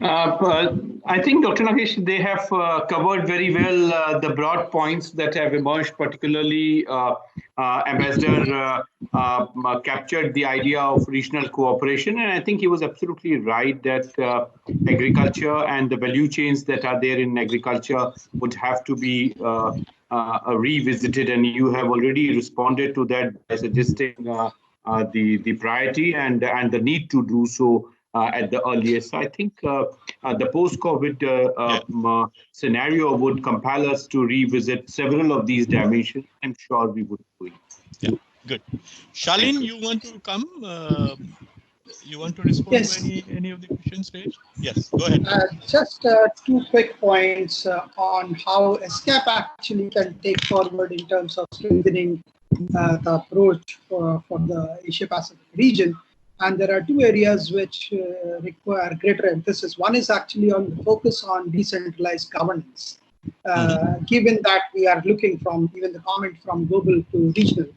I think, Dr. Nagesh, they have covered very well the broad points that have emerged, particularly Ambassador captured the idea of regional cooperation. And I think he was absolutely right that agriculture and the value chains that are there in agriculture would have to be revisited. And you have already responded to that by suggesting the priority and the need to do so at the earliest. So I think the post-COVID scenario would compel us to revisit several of these dimensions. I'm sure we would do it. Yeah, good. Shalin, you want to come? You want to respond to any of the questions raised? Yes, go ahead. Just 2 quick points on how ESCAP actually can take forward in terms of strengthening the approach for the Asia-Pacific region. And there are 2 areas which require greater emphasis. One is actually on the focus on decentralized governance. Given that we are looking from even the comment from global to regional,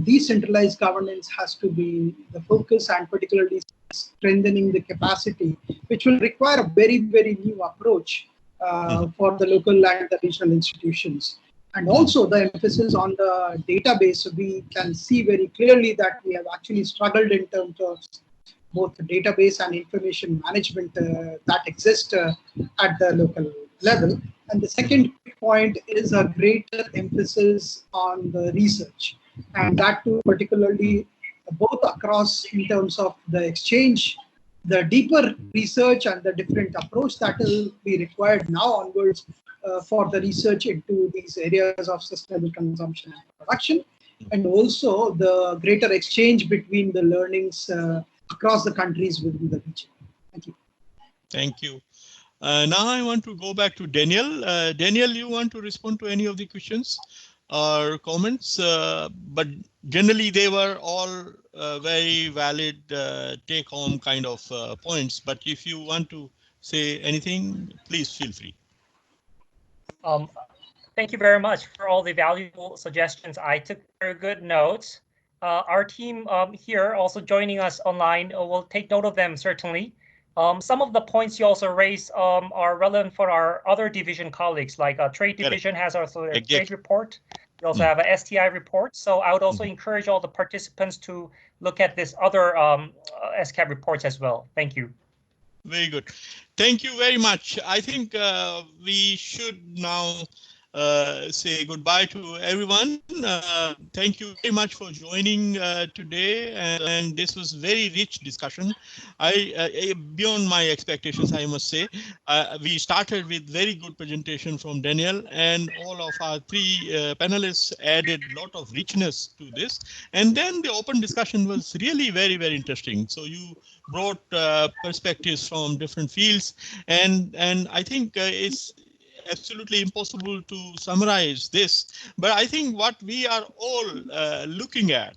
decentralized governance has to be the focus, and particularly strengthening the capacity, which will require a very, very new approach for the local and the regional institutions. And also the emphasis on the database. We can see very clearly that we have actually struggled in terms of both the database and information management that exist at the local level. And the second point is a greater emphasis on the research, and that too particularly both across in terms of the exchange, the deeper research and the different approach that will be required now onwards for the research into these areas of sustainable consumption and production, and also the greater exchange between the learnings across the countries within the region. Thank you. Thank you. Now I want to go back to Daniel. Daniel, you want to respond to any of the questions or comments? But generally they were all very valid take-home kind of points. But if you want to say anything, please feel free. Thank you very much for all the valuable suggestions. I took very good notes. Our team here also joining us online will take note of them, certainly. Some of the points you also raised are relevant for our other division colleagues, like trade division has also a trade report. We also have a STI report. So I would also encourage all the participants to look at this other ESCAP reports as well. Thank you. Very good. Thank you very much. I think we should now say goodbye to everyone. Thank you very much for joining today, and this was very rich discussion. Beyond my expectations, I must say. We started with very good presentation from Daniel, and all of our three panelists added a lot of richness to this. And then the open discussion was really very, very interesting. So you brought perspectives from different fields, and I think it's absolutely impossible to summarize this, but I think what we are all looking at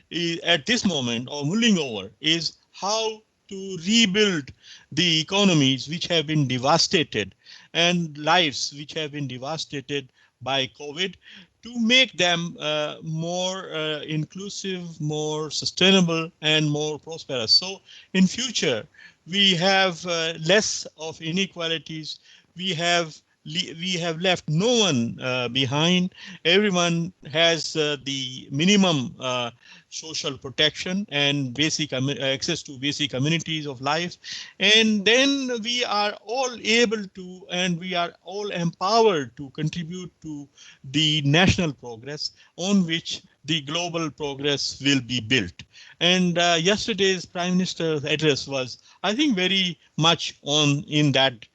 this moment or mulling over is how to rebuild the economies which have been devastated and lives which have been devastated by COVID, to make them more inclusive, more sustainable, and more prosperous. So in future, we have less of inequalities. We have left no one behind. Everyone has the minimum social protection and basic access to basic amenities of life. And then we are all able to, and we are all empowered to contribute to the national progress on which the global progress will be built. And yesterday's Prime Minister's address was, I think, very much in that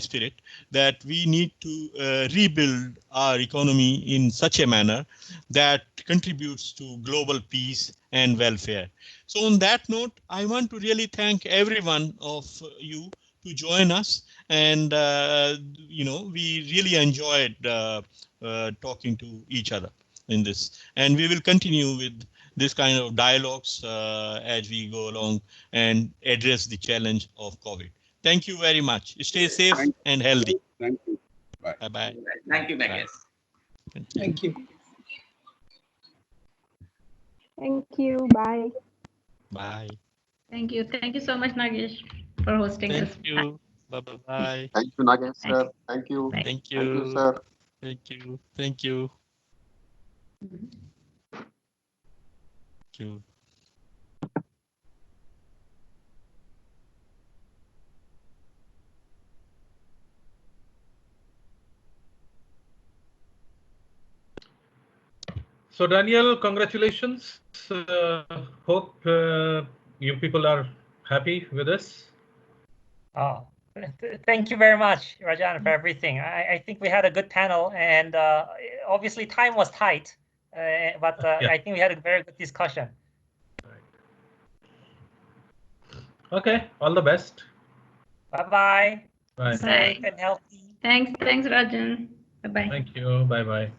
spirit, that we need to rebuild our economy in such a manner that contributes to global peace and welfare. So on that note, I want to really thank every one of you to join us. And, we really enjoyed talking to each other in this. And we will continue with this kind of dialogues as we go along and address the challenge of COVID. Thank you very much. Stay safe and healthy. Thank you. Bye. Bye-bye. Thank you, Nagesh. Thank you. Thank you. Bye. Bye. Thank you. Thank you so much, Nagesh, for hosting us. Thank you. Bye-bye. Thank you, Nagesh, sir. Thank you. Thank Thank you, you. sir. Thank you. Thank you. Thank you. So Daniel, congratulations. Hope you people are happy with this. Oh, thank you very much, Rajan, for everything. I think we had a good panel, and obviously time was tight, but Yeah. I think we had a very good discussion. Okay, all the best. Bye-bye. Bye. Bye. Safe and healthy. Thanks, Rajan. Bye-bye. Thank you. Bye-bye.